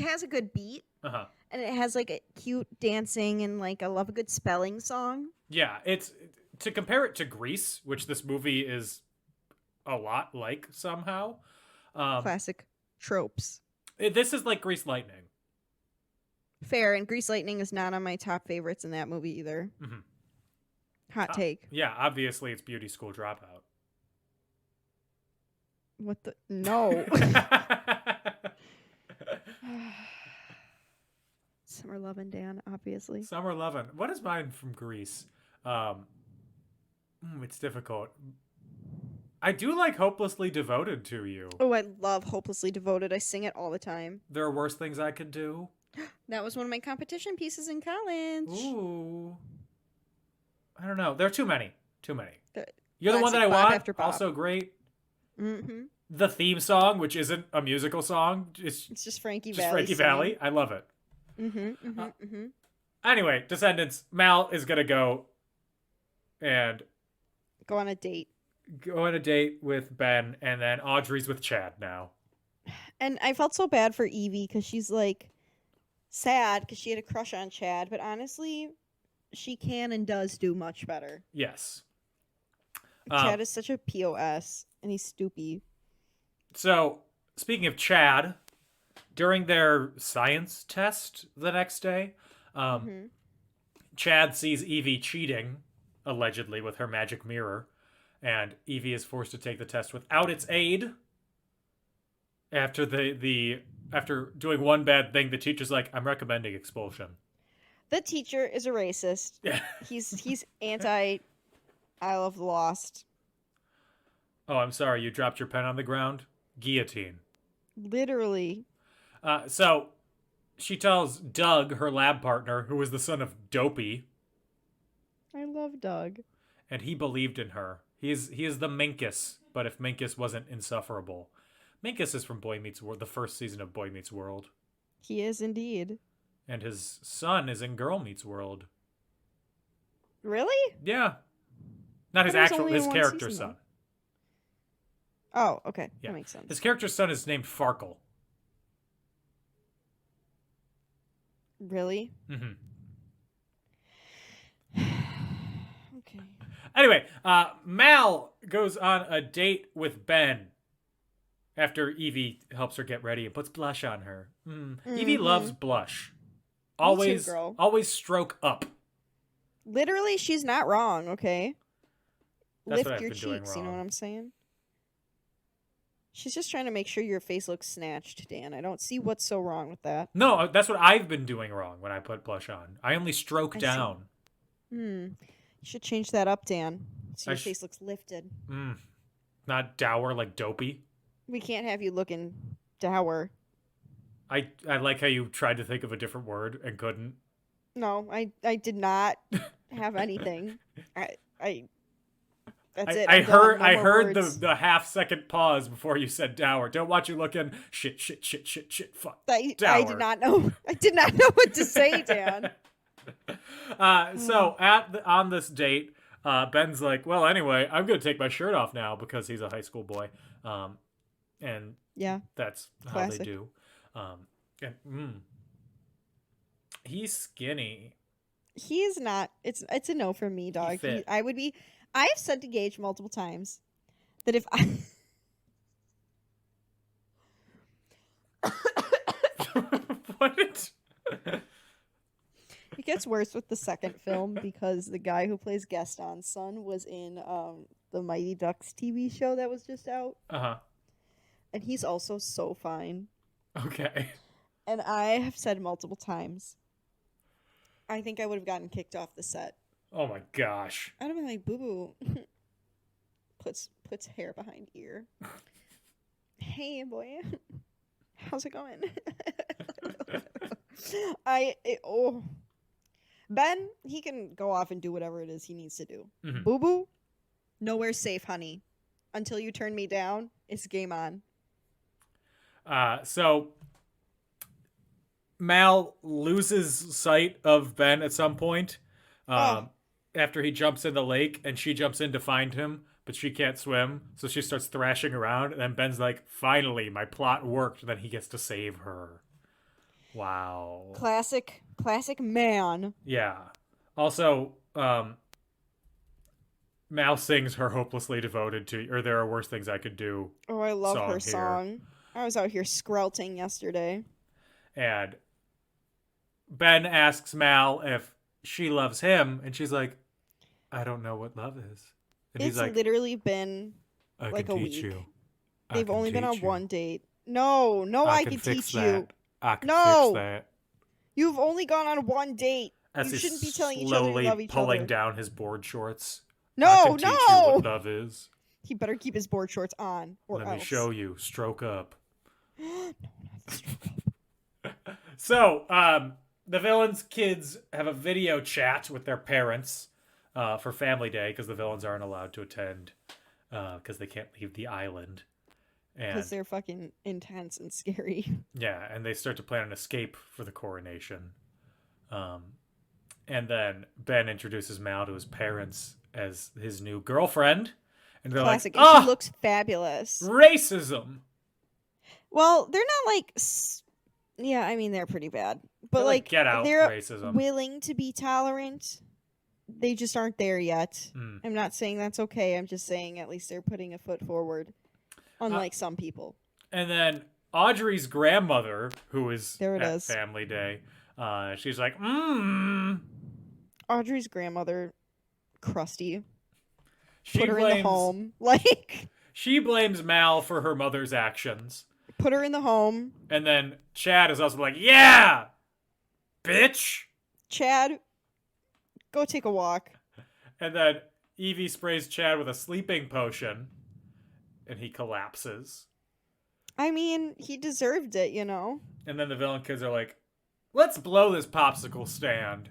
has a good beat. Uh-huh. And it has a cute dancing and I love a good spelling song. Yeah, it's to compare it to Grease, which this movie is a lot like somehow. Classic tropes. This is like Grease Lightning. Fair, and Grease Lightning is not on my top favorites in that movie either. Mm-hmm. Hot take. Yeah, obviously it's Beauty School Dropout. What the? No. Summer Lovin', Dan, obviously. Summer Lovin'. What is mine from Grease? It's difficult. I do like Hopelessly Devoted to You. Oh, I love Hopelessly Devoted. I sing it all the time. There are worse things I could do. That was one of my competition pieces in college. Ooh. I don't know. There are too many. You're the Classic one that I Bob want. After Bob. Also great. Mm-hmm. The theme song, which isn't a musical song. It's just Frankie just Valli. Frankie Valli. I love it. Anyway, Descendants. Mal is going to go and... Go on a date. Go on a date with Ben, and then Audrey's with Chad now. And I felt so bad for Evie because she's sad because she had a crush on Chad, but honestly, she can and does do much better. Yes. Chad is such a POS, and he's stoopy. So, speaking of Chad, during their science test the next day, Chad sees Evie cheating, allegedly, with her magic mirror, and Evie is forced to take the test without its aid. After after doing one bad thing, the teacher's like, "I'm recommending expulsion." The teacher is a racist. Yeah. He's anti I Love the Lost. Oh, I'm sorry, you dropped your pen on the ground? Guillotine. Literally. So, she tells Doug, her lab partner, who was the son of Dopey, I love Doug. and he believed in her. He is the Minkus, but if Minkus wasn't insufferable. Minkus is from Boy Meets World, the first season of Boy Meets World. He is indeed. And his son is in Girl Meets World. Really? Yeah. Not his That was only in his one character's season, son. Oh, okay. Yeah. That makes sense. His character's son is named Farkle. Really? Mm-hmm. Okay. Anyway, Mal goes on a date with Ben after Evie helps her get ready and puts blush on her. Evie loves blush. Always, too, girl. always stroke up. Literally, she's not wrong, okay? That's what Lift I've your been doing cheeks, you know wrong. what I'm saying? She's just trying to make sure your face looks snatched, Dan. I don't see what's so wrong with that. No, that's what I've been doing wrong when I put blush on. I only stroke I see. down. You should change that up, Dan. So I your sh- face looks lifted. Not dour like Dopey. We can't have you looking dour. I like how you tried to think of a different word and couldn't. No, I did not have anything. That's it. I I'm done. heard No I more heard words. the half-second pause before you said dour. Don't want you looking shit, fuck. I dour. did not know. I did not know what to say, Dan. So on this date, Ben's like, well, anyway, I'm gonna take my shirt off now because he's a high school boy, and Yeah. that's how Classic. they do. He's skinny. He's not. It's a no from me, dog. fit. I would be. I have said to Gage multiple times that if I What? it gets worse with the second film because the guy who plays Gaston's son was in the Mighty Ducks TV show that was just out, and he's also so fine. Okay. And I have said multiple times, I think I would have gotten kicked off the set. Oh my gosh. I'd have been like, boo boo. puts hair behind ear. Hey boy, how's it going? Ben, he can go off and do whatever it is he needs to do. Boo boo, nowhere safe, honey. Until you turn me down, it's game on. So Mal loses sight of Ben at some point after he jumps in the lake, and she jumps in to find him, but she can't swim, so she starts thrashing around, and then Ben's like, finally, my plot worked, and then he gets to save her. Wow. Classic man. Yeah. Also, Mal sings her hopelessly devoted to, or there are worse things I could do. Oh, I love her here. song. I was out here skrelting yesterday. And Ben asks Mal if she loves him, and she's like, I don't know what love is. And It's he's like, literally been I like can a teach week. you. They've only been on one date. No, I can fix teach that. you. I can No. fix that. You've only gone on one date. As You he's shouldn't be telling each other you slowly love each pulling other. down his board shorts. I No, can teach you what love is. He better keep his board shorts on, or Let else. me show you. Stroke up. So, the villains' kids have a video chat with their parents for Family Day because the villains aren't allowed to attend because they can't leave the island. Because they're fucking intense and scary. Yeah, and they start to plan an escape for the coronation. And then Ben introduces Mal to his parents as his new girlfriend. And they're Classic. like, And she looks fabulous. racism! Well, they're not like... Yeah, I mean, they're pretty bad. But They're like, get out, they're racism. willing to be tolerant. they just aren't there yet. I'm not saying that's okay. I'm just saying at least they're putting a foot forward, unlike some people. And then Audrey's grandmother, who is There it at is. Family Day, she's like, Audrey's grandmother, crusty. She Put her in the home. Like, she blames Mal for her mother's actions. put her in the home. And then Chad is also like, yeah, bitch. Chad, go take a walk. And then Evie sprays Chad with a sleeping potion, and he collapses. I mean, he deserved it, you know? And then the villain kids are like, let's blow this popsicle stand.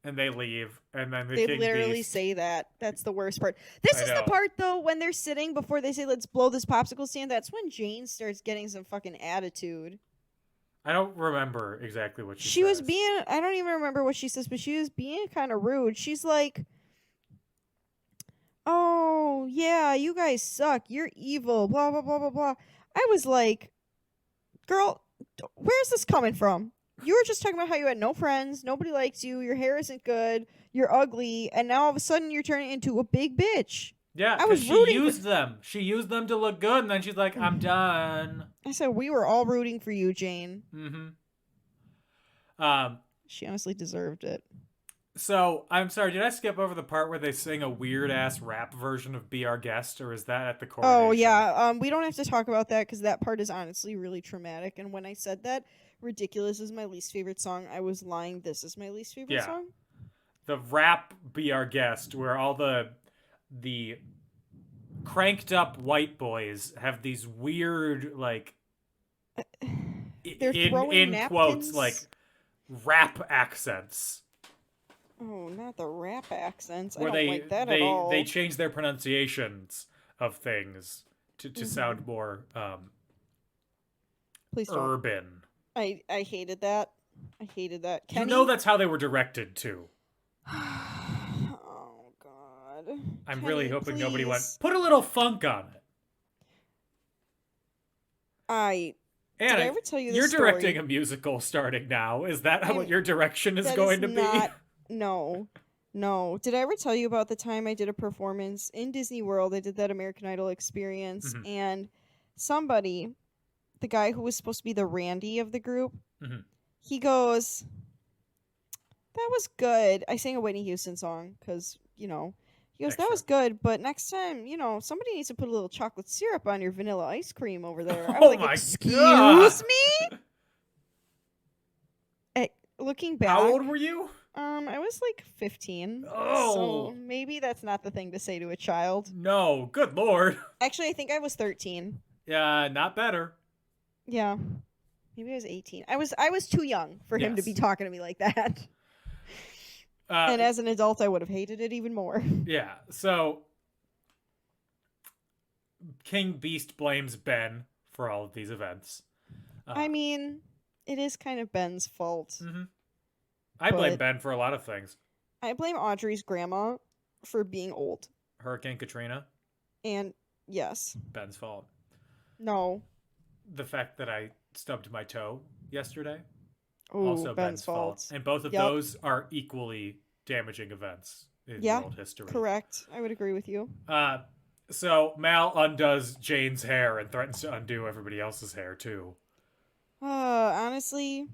And they leave. And then They King literally Beast... say that. That's the worst part. This is the part, though, when they're sitting before they say, let's blow this popsicle stand. That's when Jane starts getting some fucking attitude. I don't remember exactly what She was being... I don't even remember what she says, but she was being kind of rude. She's like, oh, yeah, you guys suck. You're evil. Blah, blah, blah, blah, blah. I was like, girl, where's this coming from? You were just talking about how you had no friends, nobody likes you, your hair isn't good, you're ugly, and now all of a sudden you're turning into a big bitch. Yeah, because she used them. She used them to look good, and then she's like, I'm done. I said, we were all rooting for you, Jane. She honestly deserved it. So, I'm sorry, did I skip over the part where they sing a weird-ass rap version of Be Our Guest, or is that at the coronation? Oh, yeah, we don't have to talk about that, because that part is honestly really traumatic, and when I said that, Ridiculous is my least favorite song, I was lying. This is my least favorite song. The rap Be Our Guest, where all the cranked up white boys have these weird, like, they're throwing in napkins? quotes, like, rap accents. Oh, not the rap accents. Where I don't like that at all. They change their pronunciations of things to sound more Please don't. urban. I hated that. I hated that. You know that's how they were directed, too. Oh, God. I'm really hoping please. nobody went, put a little funk on it. Did I ever tell you this you're story? directing a musical starting now. Is that what your direction is going to be? No. No. Did I ever tell you about the time I did a performance in Disney World? I did that American Idol experience, and somebody, the guy who was supposed to be the Randy of the group, he goes, that was good. I sang a Whitney Houston song because, you know, he goes, that was good, but next time, you know, somebody needs to put a little chocolate syrup on your vanilla ice cream over there. I was like, excuse me? Looking back. How old were you? I was like 15. Oh. So maybe that's not the thing to say to a child. No, good lord. Actually, I think I was 13. Yeah, not better. Yeah. Maybe I was 18. I was too young for him to be talking to me like that. And as an adult, I would have hated it even more. Yeah, so King Beast blames Ben for all of these events. I mean, it is kind of Ben's fault. I blame Ben for a lot of things. I blame Audrey's grandma for being old. Hurricane Katrina? And yes. Ben's fault. No. The fact that I stubbed my toe yesterday? Ooh, also Ben's fault. And both of those are equally damaging events in world history. Correct. I would agree with you. So Mal undoes Jane's hair and threatens to undo everybody else's hair too. Honestly,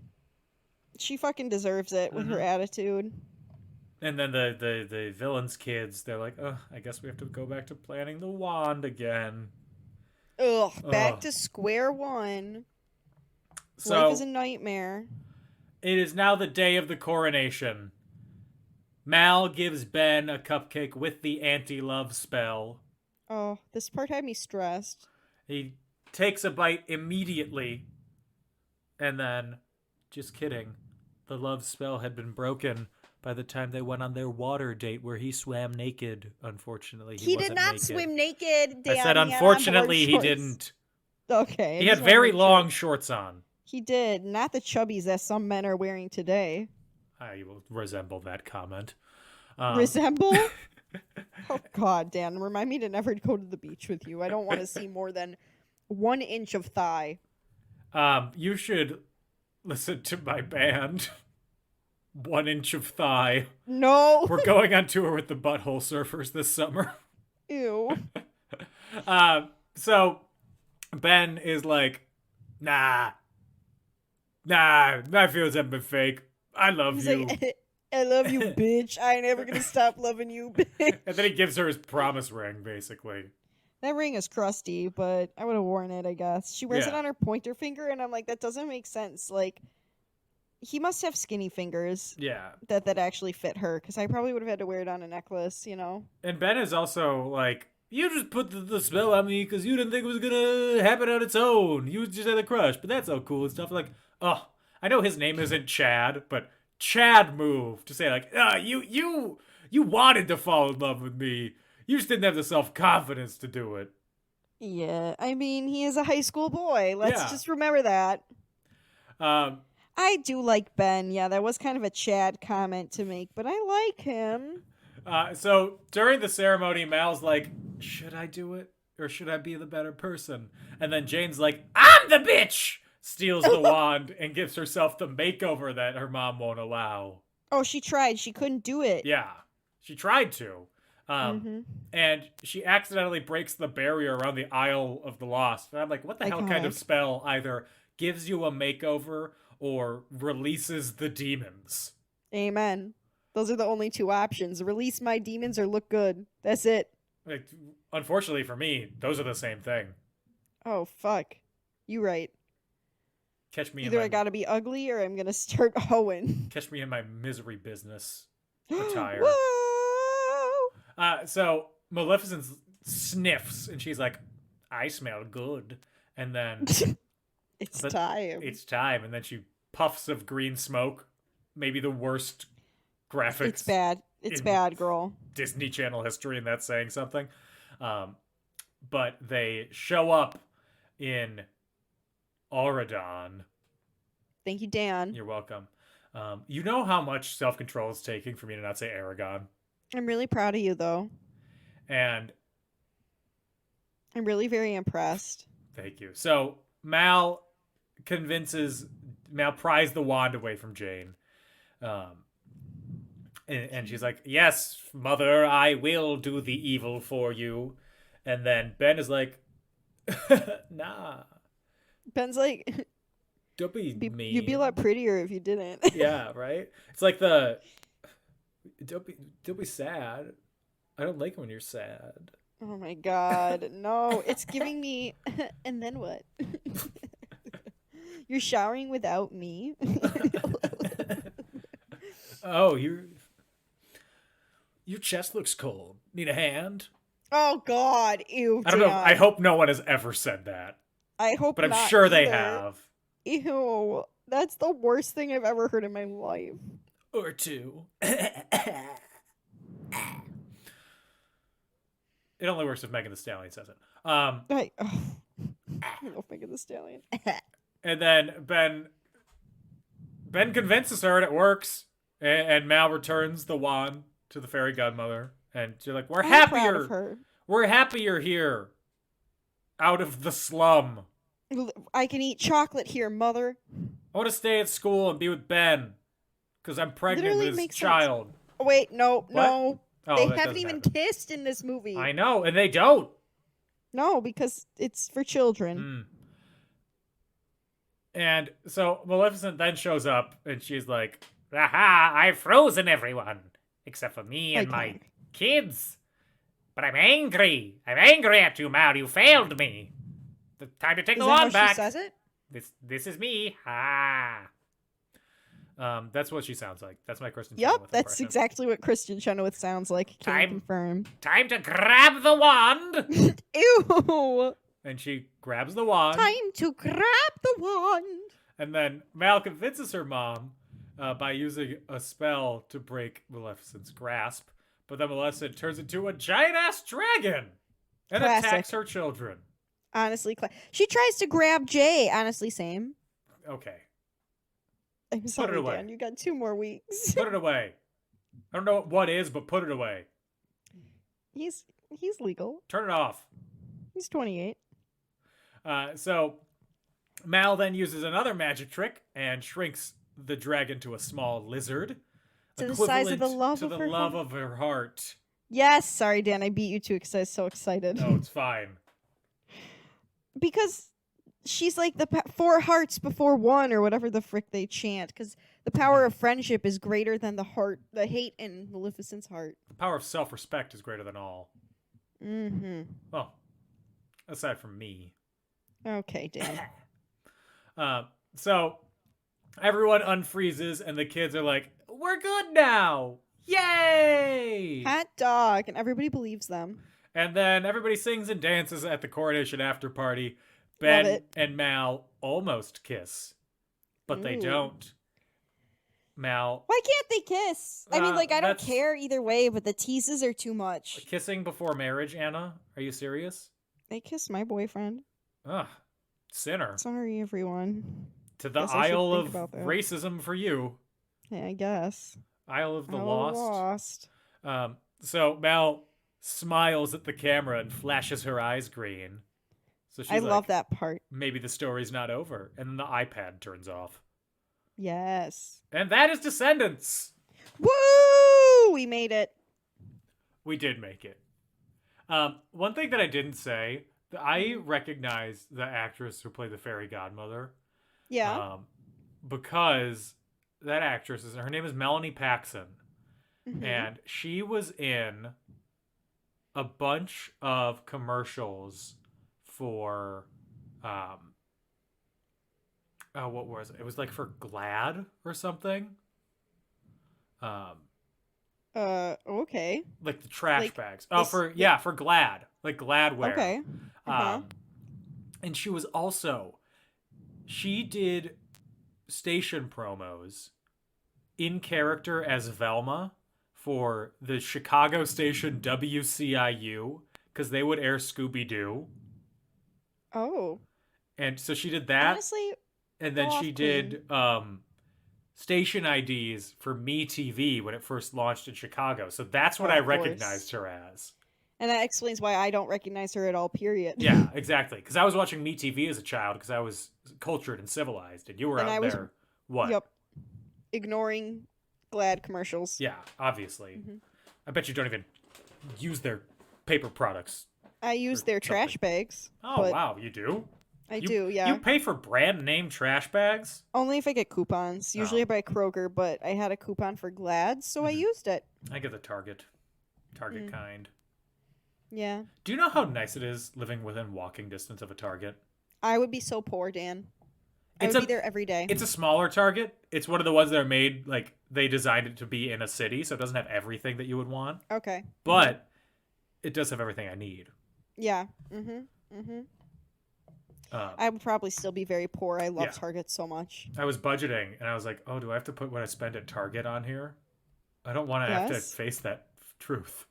she fucking deserves it with her attitude. And then the villain's kids, they're like, oh, I guess we have to go back to planning the wand again. Ugh, back to square one. So, life is a nightmare. It is now the day of the coronation. Mal gives Ben a cupcake with the anti-love spell. Oh, this part had me stressed. He takes a bite immediately. And then, just kidding, the love spell had been broken by the time they went on their water date where he swam naked. Unfortunately, he did not swim naked. I said unfortunately he didn't. Okay. He had very long shorts on. He did. Not the chubbies that some men are wearing today. I will resemble that comment. Resemble? Oh, God, Dan. Remind me to never go to the beach with you. I don't want to see more than 1 inch of thigh. You should listen to my band. 1 inch of thigh. No. We're going on tour with the Butthole Surfers this summer. Ew. So Ben is like, nah, my feelings haven't been fake. I love He's you. like, I love you, bitch. I ain't never gonna stop loving you, bitch. And then he gives her his promise ring, basically. That ring is crusty, but I would have worn it, I guess. She wears it Yeah. on her pointer finger, and I'm like, that doesn't make sense. Like, he must have skinny fingers Yeah. that actually fit her, because I probably would have had to wear it on a necklace, you know? And Ben is also like, you just put the spell on me because you didn't think it was gonna happen on its own. You just had a crush, but that's so cool and stuff. Like, oh, I know his name isn't Chad, but Chad move to say like, you wanted to fall in love with me. You just didn't have the self-confidence to do it. Yeah, I mean, he is a high school boy. Let's Yeah. just remember that. I do like Ben. Yeah, that was kind of a Chad comment to make, but I like him. So during the ceremony, Mal's like, should I do it? Or should I be the better person? And then Jane's like, I'm the bitch! Steals the wand and gives herself the makeover that her mom won't allow. Oh, she tried. She couldn't do it. Yeah, she tried to. And she accidentally breaks the barrier around the Isle of the Lost. And I'm like, what the hell kind of Iconic. spell either gives you a makeover or releases the demons? Amen. Those are the only two options. Release my demons or look good. That's it. Like, unfortunately for me, those are the same thing. Oh, fuck. You right. Catch me Either in I my gotta be ugly or I'm gonna start hoeing. catch me in my misery business attire. Whoa! So Maleficent sniffs and she's like, I smell good. And then It's but time. it's time. And then she puffs of green smoke. Maybe the worst graphics. It's bad. It's in bad, girl. Disney Channel history, and that's saying something. But they show up in Auradon. Thank you, Dan. You're welcome. You know how much self-control it's taking for me to not say Aragon. I'm really proud of you, though. And I'm really very impressed. thank you. So Mal pries the wand away from Jane. And she's like, yes, mother, I will do the evil for you. And then Ben is like, nah, Ben's like, don't be mean. you'd be a lot prettier if you didn't. Yeah, right? It's like don't be sad. I don't like it when you're sad. Oh my god, no. It's giving me, and then what? You're showering without me? Oh, your chest looks cold. Need a hand? Oh god, ew, I don't know. Dan. I hope no one has ever said that. I hope But I'm not sure they either. have. Ew, that's the worst thing I've ever heard in my life. Or two. It only works if Megan Thee Stallion says it. I don't know if Megan Thee Stallion. And then Ben convinces her and it works. And Mal returns the wand to the fairy godmother. And she's like, we're I'm happy proud you're of her. we're happy you're here. Out of the slum. I can eat chocolate here, mother. I want to stay at school and be with Ben. Because I'm pregnant Literally with his makes sense. child. Oh, wait, no, What? no. Oh, They that haven't doesn't even happen. kissed in this movie. I know, and they don't. No, because it's for children. Mm. And so Maleficent then shows up, and she's like, aha, I've frozen everyone. Except for me and my Iconic. kids. But I'm angry. I'm angry at you, Mal. You failed me. The time to take Is the that how wand back. she says it? This is me. Ah. That's what she sounds like. That's my Kristen Yep, Chenoweth that's impression. exactly what Christian Chenoweth sounds like. Can Time- confirm. Time to grab the wand. Ew! And she grabs the wand. Time to grab the wand. And then Mal convinces her mom by using a spell to break Maleficent's grasp. But then Maleficent turns into a giant-ass dragon and Classic. attacks her children. Honestly, she tries to grab Jay. Honestly, same. Okay, I'm sorry, away. Dan. You got 2 more weeks. put it away. I don't know what is, but put it away. He's legal. Turn it off. He's 28. So Mal then uses another magic trick and shrinks the dragon to a small lizard. To the size of the Equivalent love to of the her love heart. of her heart. Yes, sorry, Dan, I beat you too because I was so excited. No, it's fine. Because she's like the 4 hearts before one, or whatever the frick they chant. Because the power of friendship is greater than the hate in Maleficent's heart. The power of self-respect is greater than all. Mm-hmm. Well, aside from me. Okay, Dan. So everyone unfreezes, and the kids are like, "We're good now! Yay!" Hot dog, and everybody believes them. And then everybody sings and dances at the coronation after party. Love Ben it. and Mal almost kiss, but they Ooh. don't. Mal, Why can't they kiss? I mean, I don't that's- care either way, but the teases are too much. kissing before marriage, Anna? Are you serious? They kissed my boyfriend. Ugh, sinner. Sorry, everyone. To the Guess I should Isle think of about that. racism for you. Yeah, I guess. Isle of the Oh, Lost. lost. So Mal smiles at the camera and flashes her eyes green. So she's I like, love that part. maybe the story's not over. And then the iPad turns off. Yes. And that is Descendants. Woo! We made it. We did make it. One thing that I didn't say, I recognize the actress who played the fairy godmother. Yeah. Because that actress, her name is Melanie Paxson. Mhm. And she was in a bunch of commercials for what was it? It was like for Glad or something. Okay. Like the trash Like bags. Oh, this- for Glad. Like Gladware. Okay. Uh-huh. And she did station promos in character as Velma for the Chicago station WCIU, because they would air Scooby-Doo. Oh. And so she did that. Honestly, And then go she off, did station IDs for MeTV when it first launched in Chicago. So that's what Of I course. recognized her as. and that explains why I don't recognize her at all, period. Yeah, exactly. Because I was watching MeTV as a child because I was cultured and civilized, and you were And out I was- there. What? Yep. Ignoring Glad commercials. Yeah, obviously. Mm-hmm. I bet you don't even use their paper products. I use Or their trash something. bags. Oh, but wow, you do? I do, yeah. You pay for brand name trash bags? Only if I get coupons. Usually Oh. by Kroger, but I had a coupon for Glad, so I Mhm. used it. I get the Target Mm. kind. Yeah. Do you know how nice it is living within walking distance of a Target? I would be so poor, Dan. I It's would a- be there every day. It's a smaller Target. It's one of the ones that are made, like, they designed it to be in a city, so it doesn't have everything that you would want. Okay. But it does have everything I need. Yeah. Mm-hmm. Mm-hmm. Um, I would probably still be very poor. I love Yeah. Target so much. I was budgeting, and I was like, oh, do I have to put what I spend at Target on here? I don't want to have to Yes. face that truth.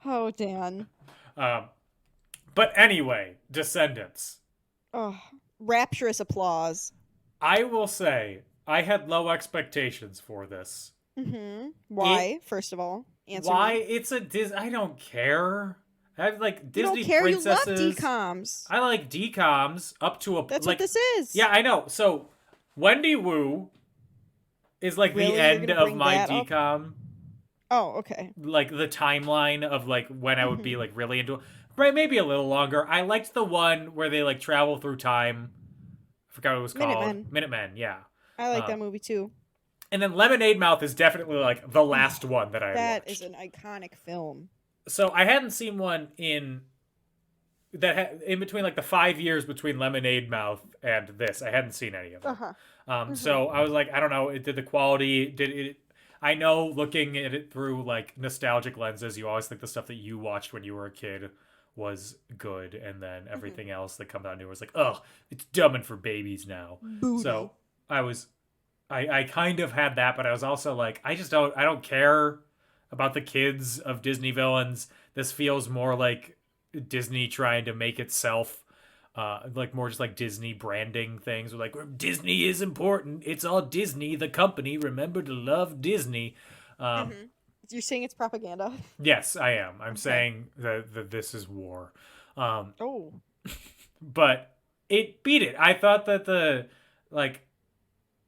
Oh, Dan. But anyway, Descendants. Oh, rapturous applause. I will say, I had low expectations for this. Mm-hmm. Why? First of all, answer Why? me. It's a I don't care. I have, like, You Disney don't care. princesses. You love DCOMs. I like DCOMs up to a... That's like, what this is. Yeah, I know. So, Wendy Wu is, like, Really? the You're end gonna of bring my that up? DCOM. Oh, okay. Like, the timeline of, like, when I would Mm-hmm. be, like, really into it. Right, maybe a little longer. I liked the one where they, like, travel through time. I forgot what it was called. Minutemen. Minutemen, yeah. I like that movie too. And then Lemonade Mouth is definitely, like, the last one that I That watched. is an iconic film. So I hadn't seen one in between, like, the 5 years between Lemonade Mouth and this. I hadn't seen any of them. Uh-huh. So I was like, I don't know. Did the quality? I know, looking at it through, like, nostalgic lenses, you always think the stuff that you watched when you were a kid was good, and then everything else that comes out new was like, oh, it's dumb and for babies now. So I kind of had that, but I was also like, I don't care about the kids of Disney villains. This feels more like Disney trying to make itself like more just like Disney branding things. Like, Disney is important. It's all Disney, the company. Remember to love Disney. You're saying it's propaganda? Yes, I am. I'm saying that this is war. Oh. But it beat it. I thought that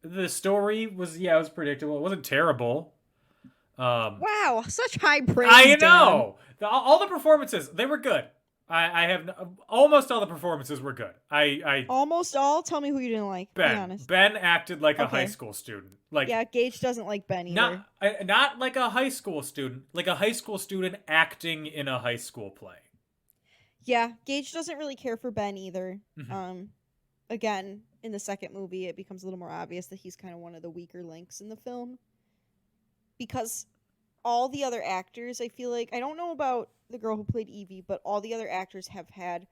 the story was, it was predictable. It wasn't terrible. Wow, such high praise. I know. All the performances, they were good. Almost all the performances were good. Almost all. Tell me who you didn't like. Be honest. Ben acted like a high school student. Like, yeah, Gage doesn't like Ben either. Not like a high school student. Like a high school student acting in a high school play. Yeah, Gage doesn't really care for Ben either. Again, in the second movie, it becomes a little more obvious that he's kind of one of the weaker links in the film. Because all the other actors, I feel like, I don't know about the girl who played Evie, but all the other actors have had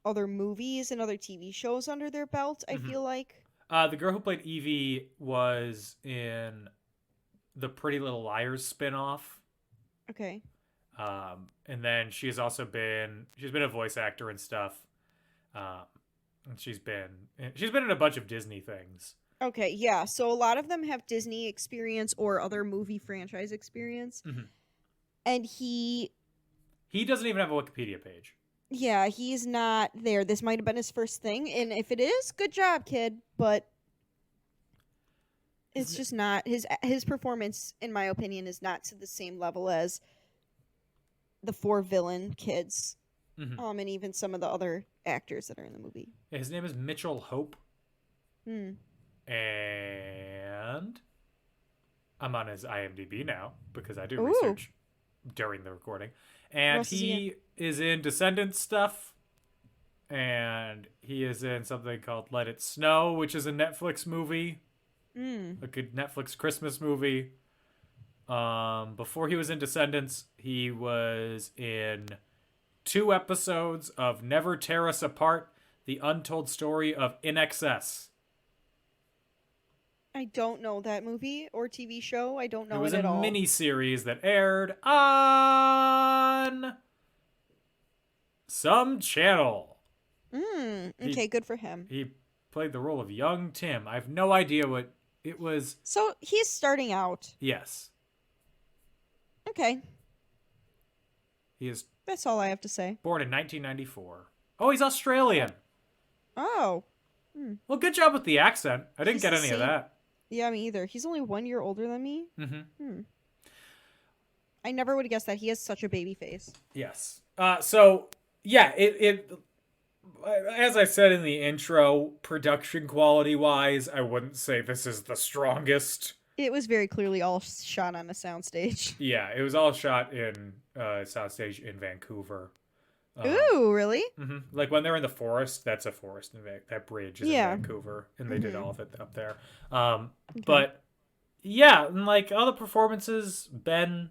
other movies and other TV shows under their belt, I feel like. The girl who played Evie was in the Pretty Little Liars spinoff. Okay. And then she's been a voice actor and stuff. And she's been in a bunch of Disney things. Okay, yeah. So a lot of them have Disney experience or other movie franchise experience. And he doesn't even have a Wikipedia page. Yeah, he's not there. This might have been his first thing, and if it is, good job, kid, but it's just not his performance, in my opinion, is not to the same level as the 4 villain kids. And even some of the other actors that are in the movie. Yeah, his name is Mitchell Hope. And I'm on his IMDb now because I do research during the recording. And he is in Descendants stuff. And he is in something called Let It Snow, which is a Netflix movie. A good Netflix Christmas movie. Before he was in Descendants, he was in 2 episodes of Never Tear Us Apart, The Untold Story of In Excess. I don't know that movie or TV show. I don't know it at all. It was a mini-series that aired on some channel. Okay, good for him. He played the role of young Tim. I have no idea what it was. So he's starting out. Yes. Okay. He is. That's all I have to say. Born in 1994. Oh, he's Australian. Oh. Well, good job with the accent. I didn't get any of that. Yeah, me either. He's only 1 year older than me. I never would have guessed that. He has such a baby face. Yes. So yeah, it as I said in the intro, production quality wise, I wouldn't say this is the strongest. It was very clearly all shot on a soundstage. Yeah, it was all shot in soundstage in Vancouver. Ooh, really? Like when they're in the forest, that's a forest in that bridge is in Vancouver, and they did all of it up there. But yeah, and like all the performances, Ben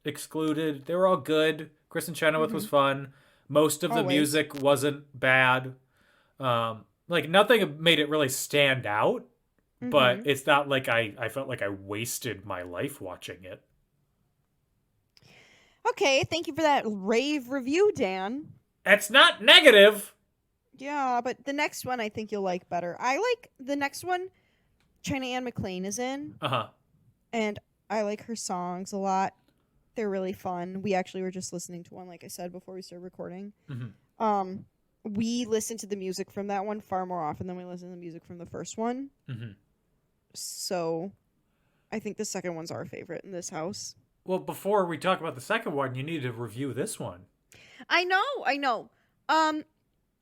excluded, they were all good. Kristen Chenoweth was fun. Most of the music wasn't bad. Like nothing made it really stand out, but it's not like I felt like I wasted my life watching it. Okay, thank you for that rave review, Dan. It's not negative. Yeah, but the next one I think you'll like better. I like the next one. China Anne McClain is in. And I like her songs a lot. They're really fun. We actually were just listening to one, like I said, before we started recording. We listen to the music from that one far more often than we listen to the music from the first one. So I think the second one's our favorite in this house. Well, before we talk about the second one, you need to review this one. I know.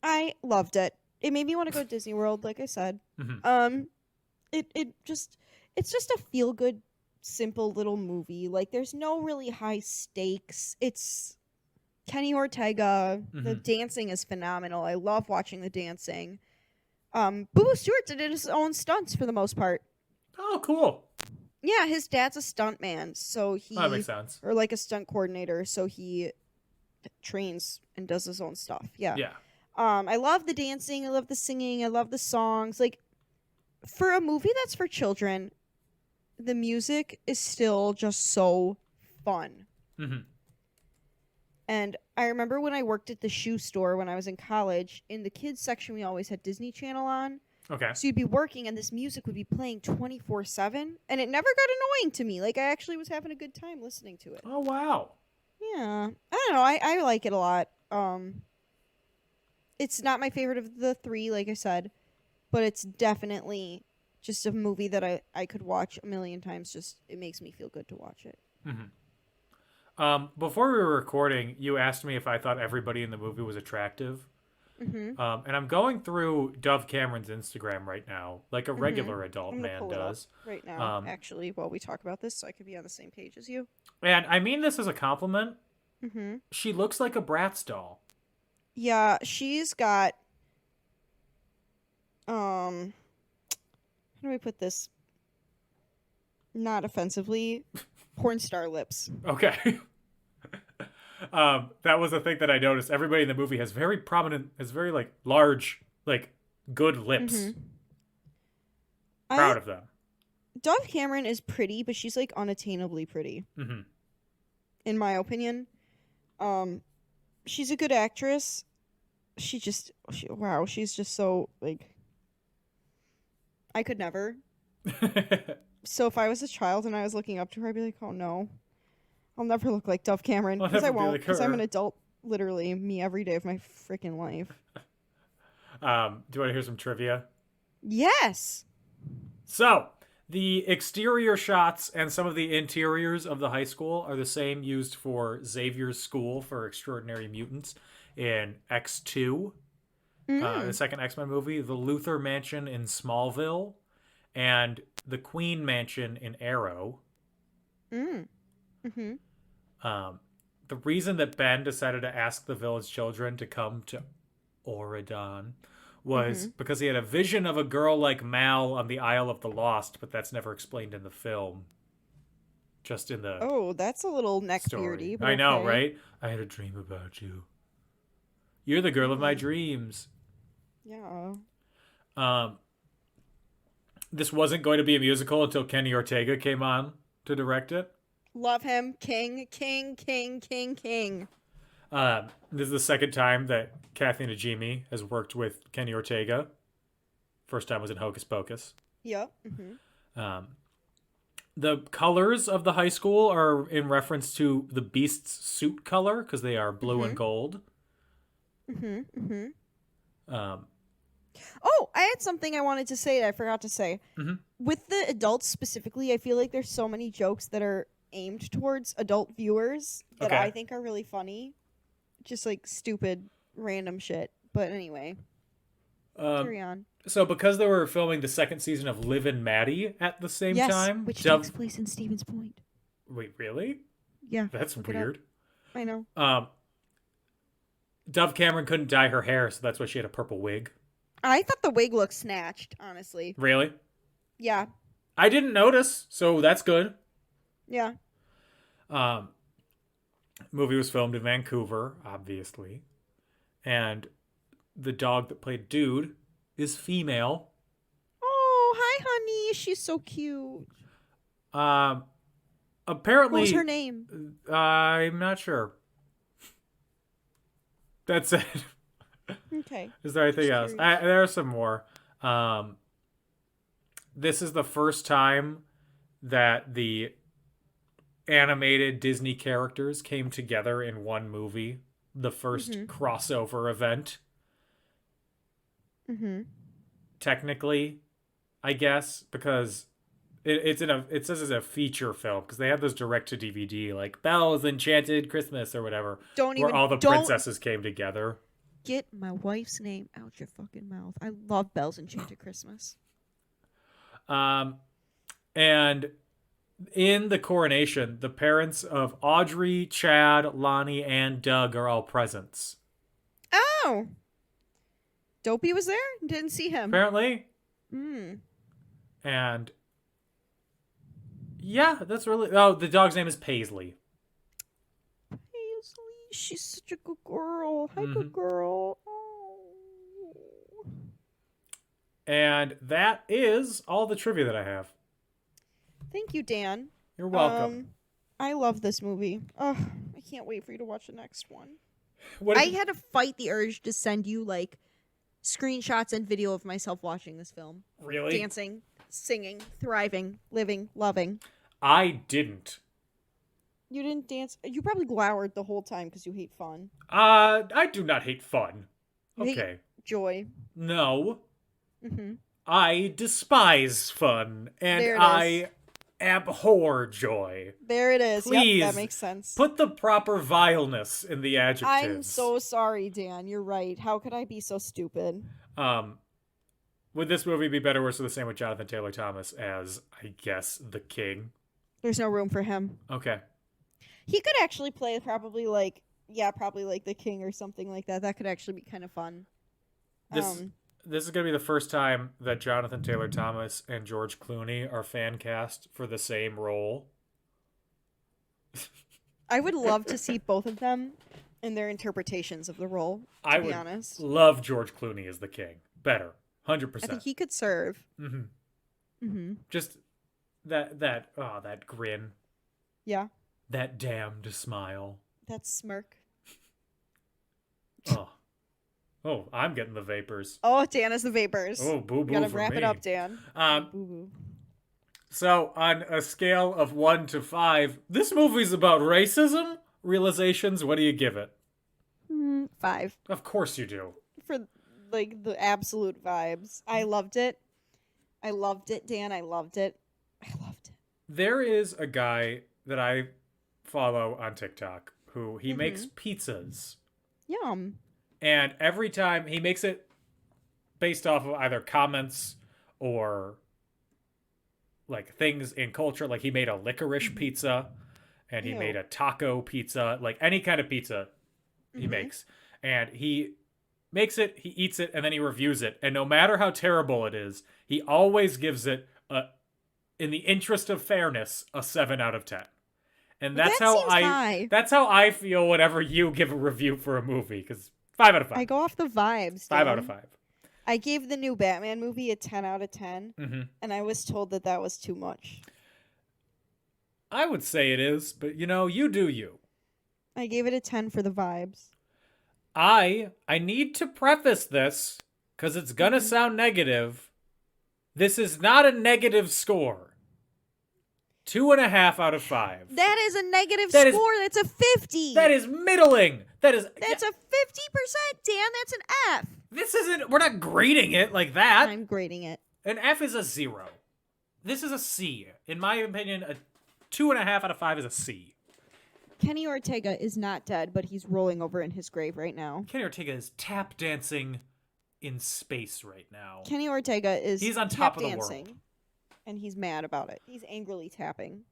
I loved it. It made me want to go to Disney World, like I said. It's just a feel-good, simple little movie. Like, there's no really high stakes. It's Kenny Ortega. The dancing is phenomenal. I love watching the dancing. Boo Boo Stewart did his own stunts for the most part. Oh, cool. Yeah, his dad's a stuntman, so he... that makes sense. Or like a stunt coordinator, so he trains and does his own stuff. Yeah. I love the dancing, I love the singing, I love the songs. Like, for a movie that's for children, the music is still just so fun. And I remember when I worked at the shoe store when I was in college, in the kids section we always had Disney Channel on. Okay. So you'd be working and this music would be playing 24/7, and it never got annoying to me. Like, I actually was having a good time listening to it. Oh, wow. Yeah. I don't know. I like it a lot. It's not my favorite of the 3, like I said, but it's definitely just a movie that I could watch a million times. Just, it makes me feel good to watch it. Before we were recording, you asked me if I thought everybody in the movie was attractive. And I'm going through Dove Cameron's Instagram right now, like a regular adult man does. Right now, actually, while we talk about this, so I could be on the same page as you. And I mean this as a compliment. She looks like a Bratz doll. Yeah, she's got. How do I put this? Not offensively, porn star lips. Okay. That was the thing that I noticed. Everybody in the movie has very like large, like good lips. Proud of them. Dove Cameron is pretty, but she's like unattainably pretty. In my opinion. She's a good actress. She's just so like. I could never. So if I was a child and I was looking up to her, I'd be like, oh no. I'll never look like Dove Cameron. Because I won't. Because I'm an adult, literally, me every day of my freaking life. Do you want to hear some trivia? Yes. So, the exterior shots and some of the interiors of the high school are the same used for Xavier's School for Extraordinary Mutants in X2, the second X-Men movie, the Luther Mansion in Smallville, and the Queen Mansion in Arrow. The reason that Ben decided to ask the village children to come to Oredon was because he had a vision of a girl like Mal on the Isle of the Lost, but that's never explained in the film. Just in the Oh, that's a little neckbeardy. I know, right? I had a dream about you. You're the girl of my dreams. Yeah. This wasn't going to be a musical until Kenny Ortega came on to direct it. Love him. King. This is the second time that Kathy Najimy has worked with Kenny Ortega. First time was in Hocus Pocus. Yep. The colors of the high school are in reference to the Beast's suit color because they are blue and gold. Oh, I had something I wanted to say that I forgot to say. With the adults specifically, I feel like there's so many jokes that are aimed towards adult viewers that I think are really funny. Just like stupid, random shit. But anyway, carry on. So because they were filming the second season of Liv and Maddie at the same time, which takes place in Stevens Point. Wait, really? Yeah, that's weird. I know. Dove Cameron couldn't dye her hair, so that's why she had a purple wig. I thought the wig looked snatched, honestly. Really? Yeah. I didn't notice, so that's good. Yeah. Movie was filmed in Vancouver, obviously. And the dog that played Dude is female. Oh, hi, honey. She's so cute. Apparently... What was her name? I'm not sure. That's it. Okay. Is there anything else? There are some more. This is the first time that the animated Disney characters came together in one movie. The first crossover event. Technically, I guess, because it says it's a feature film because they have those direct to DVD like Belle's Enchanted Christmas or whatever, where all the princesses came together. Get my wife's name out your fucking mouth. I love Belle's Enchanted Christmas. And in the coronation, the parents of Audrey, Chad, Lonnie, and Doug are all presents. Oh. Dopey was there? Didn't see him. Apparently. And yeah, that's really... Oh, the dog's name is Paisley. Paisley. She's such a good girl. Hi, good girl. Oh. And that is all the trivia that I have. Thank you, Dan. You're welcome. I love this movie. I can't wait for you to watch the next one. I had to fight the urge to send you, like, screenshots and video of myself watching this film. Really? Dancing, singing, thriving, living, loving. I didn't. You didn't dance? You probably glowered the whole time because you hate fun. I do not hate fun. You Okay. hate joy. No. I despise fun. And abhor joy. There it is. Please, Yep, that makes sense. Put the proper vileness in the adjectives. I'm so sorry, Dan. You're right. How could I be so stupid? Would this movie be better or worse or the same with Jonathan Taylor Thomas as, I guess, the king? There's no room for him. Okay. He could actually play probably like the king or something like that. That could actually be kind of fun. This is going to be the first time that Jonathan Taylor Thomas and George Clooney are fan cast for the same role. I would love to see both of them in their interpretations of the role, to be honest. Love George Clooney as the king. Better. 100%. I think he could serve. Mm-hmm. Mm-hmm. Just that grin. Yeah. That damned smile. That smirk. Oh, I'm getting the vapors. Oh, Dan is the vapors. Oh, boo-boo. Gotta wrap it up, Dan. Boo-boo. So, on a scale of 1 to 5, this movie's about racism? Realizations, what do you give it? 5. Of course you do. For, like, the absolute vibes. I loved it. I loved it, Dan. I loved it. There is a guy that I follow on TikTok who he makes pizzas. Yum. And every time he makes it based off of either comments or like things in culture. Like he made a licorice pizza and he made a taco pizza, like any kind of pizza he makes. And he makes it, he eats it, and then he reviews it. And no matter how terrible it is, he always gives it, in the interest of fairness, a 7 out of 10. And that's how that's how I feel whenever you give a review for a movie, because 5 out of 5. I go off the vibes. 5 out of 5. I gave the new Batman movie a 10 out of 10, and I was told that was too much. I would say it is, but you do you. I gave it a 10 for the vibes. I need to preface this, because it's gonna sound negative. This is not a negative score. 2.5 out of 5. That is a negative score. That's a 50. That is middling. That's a 50%, Dan. That's an F. This isn't. We're not grading it like that. I'm grading it. An F is a 0. This is a C. In my opinion, a 2.5 out of 5 is a C. Kenny Ortega is not dead, but he's rolling over in his grave right now. Kenny Ortega is tap dancing in space right now. Kenny Ortega is he's on top of the world. And he's mad about it. He's angrily tapping.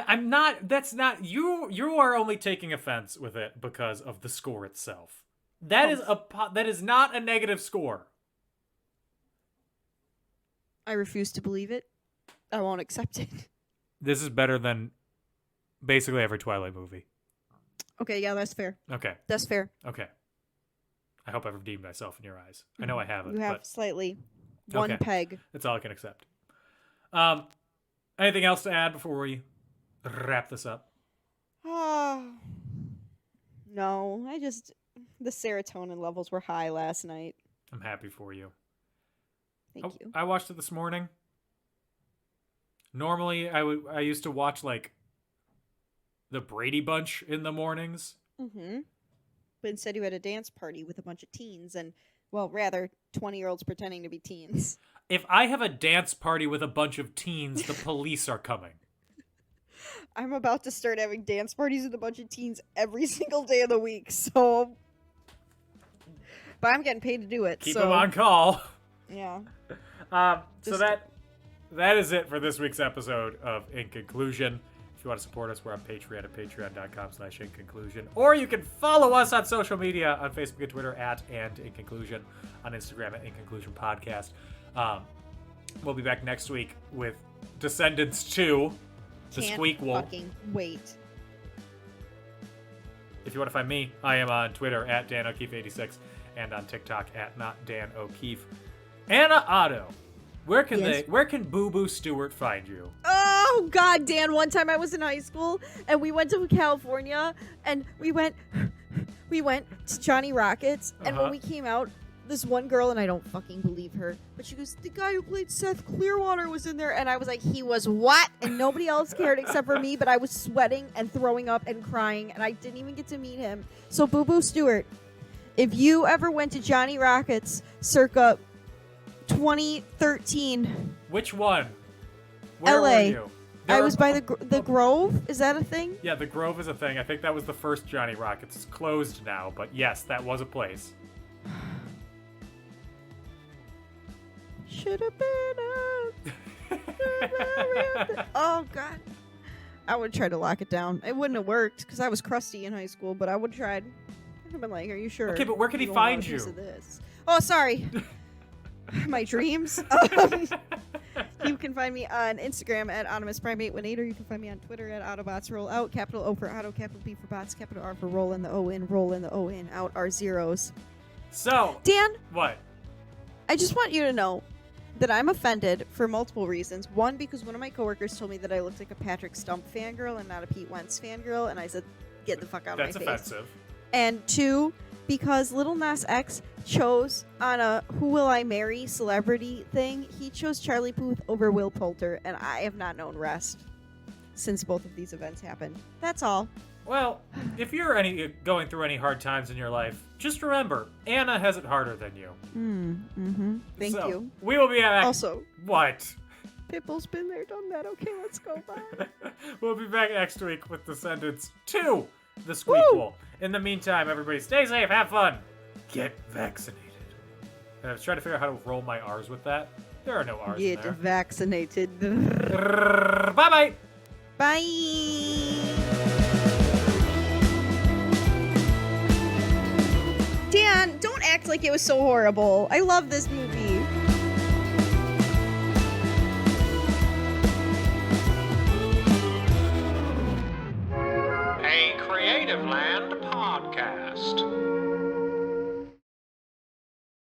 I'm not. That's not. You are only taking offense with it because of the score itself. That is not a negative score. I refuse to believe it. I won't accept it. This is better than basically every Twilight movie. Okay, yeah, that's fair. Okay. That's fair. Okay. I hope I've redeemed myself in your eyes. I know I haven't. You have slightly. One peg. That's all I can accept. Anything else to add before we wrap this up? No, the serotonin levels were high last night. I'm happy for you. Thank you. I watched it this morning. Normally, I used to watch like the Brady Bunch in the mornings. But instead you had a dance party with a bunch of teens and, well, rather 20-year-olds pretending to be teens. If I have a dance party with a bunch of teens, the police are coming. I'm about to start having dance parties with a bunch of teens every single day of the week, so... But I'm getting paid to do it, Keep them on call. Yeah. So that is it for this week's episode of In Conclusion. If you want to support us, we're on Patreon at patreon.com/inconclusion. Or you can follow us on social media on Facebook and Twitter @andinconclusion, on Instagram @inconclusion podcast. We'll be back next week with Descendants 2, The Squeakquel. Fucking wait. If you want to find me, I am on Twitter @DanO'Keefe86 and on TikTok @NotDanO'Keefe. Anna Otto, where can Boo Boo Stewart find you? Oh God, Dan! One time I was in high school and we went to California and we went to Johnny Rockets, and when we came out, this one girl, and I don't fucking believe her, but she goes, "The guy who played Seth Clearwater was in there," and I was like, "He was what?" And nobody else cared except for me, but I was sweating and throwing up and crying, and I didn't even get to meet him. So Boo Boo Stewart, if you ever went to Johnny Rockets circa 2013, which one? Where LA. were you? I was by the Grove. Is that a thing? Yeah, the Grove is a thing. I think that was the first Johnny Rockets. It's closed now, but yes, that was a place. Should have been up. Oh God. I would try to lock it down. It wouldn't have worked because I was crusty in high school, but I would have tried. I'd have been like, "Are you sure?" Okay, but where can he don't want a find piece you? of this? Oh, sorry. My dreams. You can find me on Instagram at AutomusPrime818, or you can find me on Twitter at AutobotsRollOut. Capital O for Auto, capital B for Bots, capital R for Roll, and the O in, roll, and the O in, out are zeros. So, Dan, what? I just want you to know that I'm offended for multiple reasons. One, because one of my coworkers told me that I looked like a Patrick Stump fangirl and not a Pete Wentz fangirl, and I said, get the fuck out of my face. That's offensive. And two, because Lil Nas X chose on a Who Will I Marry celebrity thing, he chose Charlie Puth over Will Poulter, and I have not known rest since both of these events happened. That's all. Well, if you're going through any hard times in your life, just remember, Anna has it harder than you. Thank you. We will be back. Also, What? Pitbull's been there, done that. Okay, let's go. Bye. We'll be back next week with Descendants 2, the Squeakquel. In the meantime, everybody stay safe, have fun, get vaccinated. And I was trying to figure out how to roll my R's with that. There are no R's in Get there. vaccinated. Bye-bye. Bye. Dan, don't act like it was so horrible. I love this movie.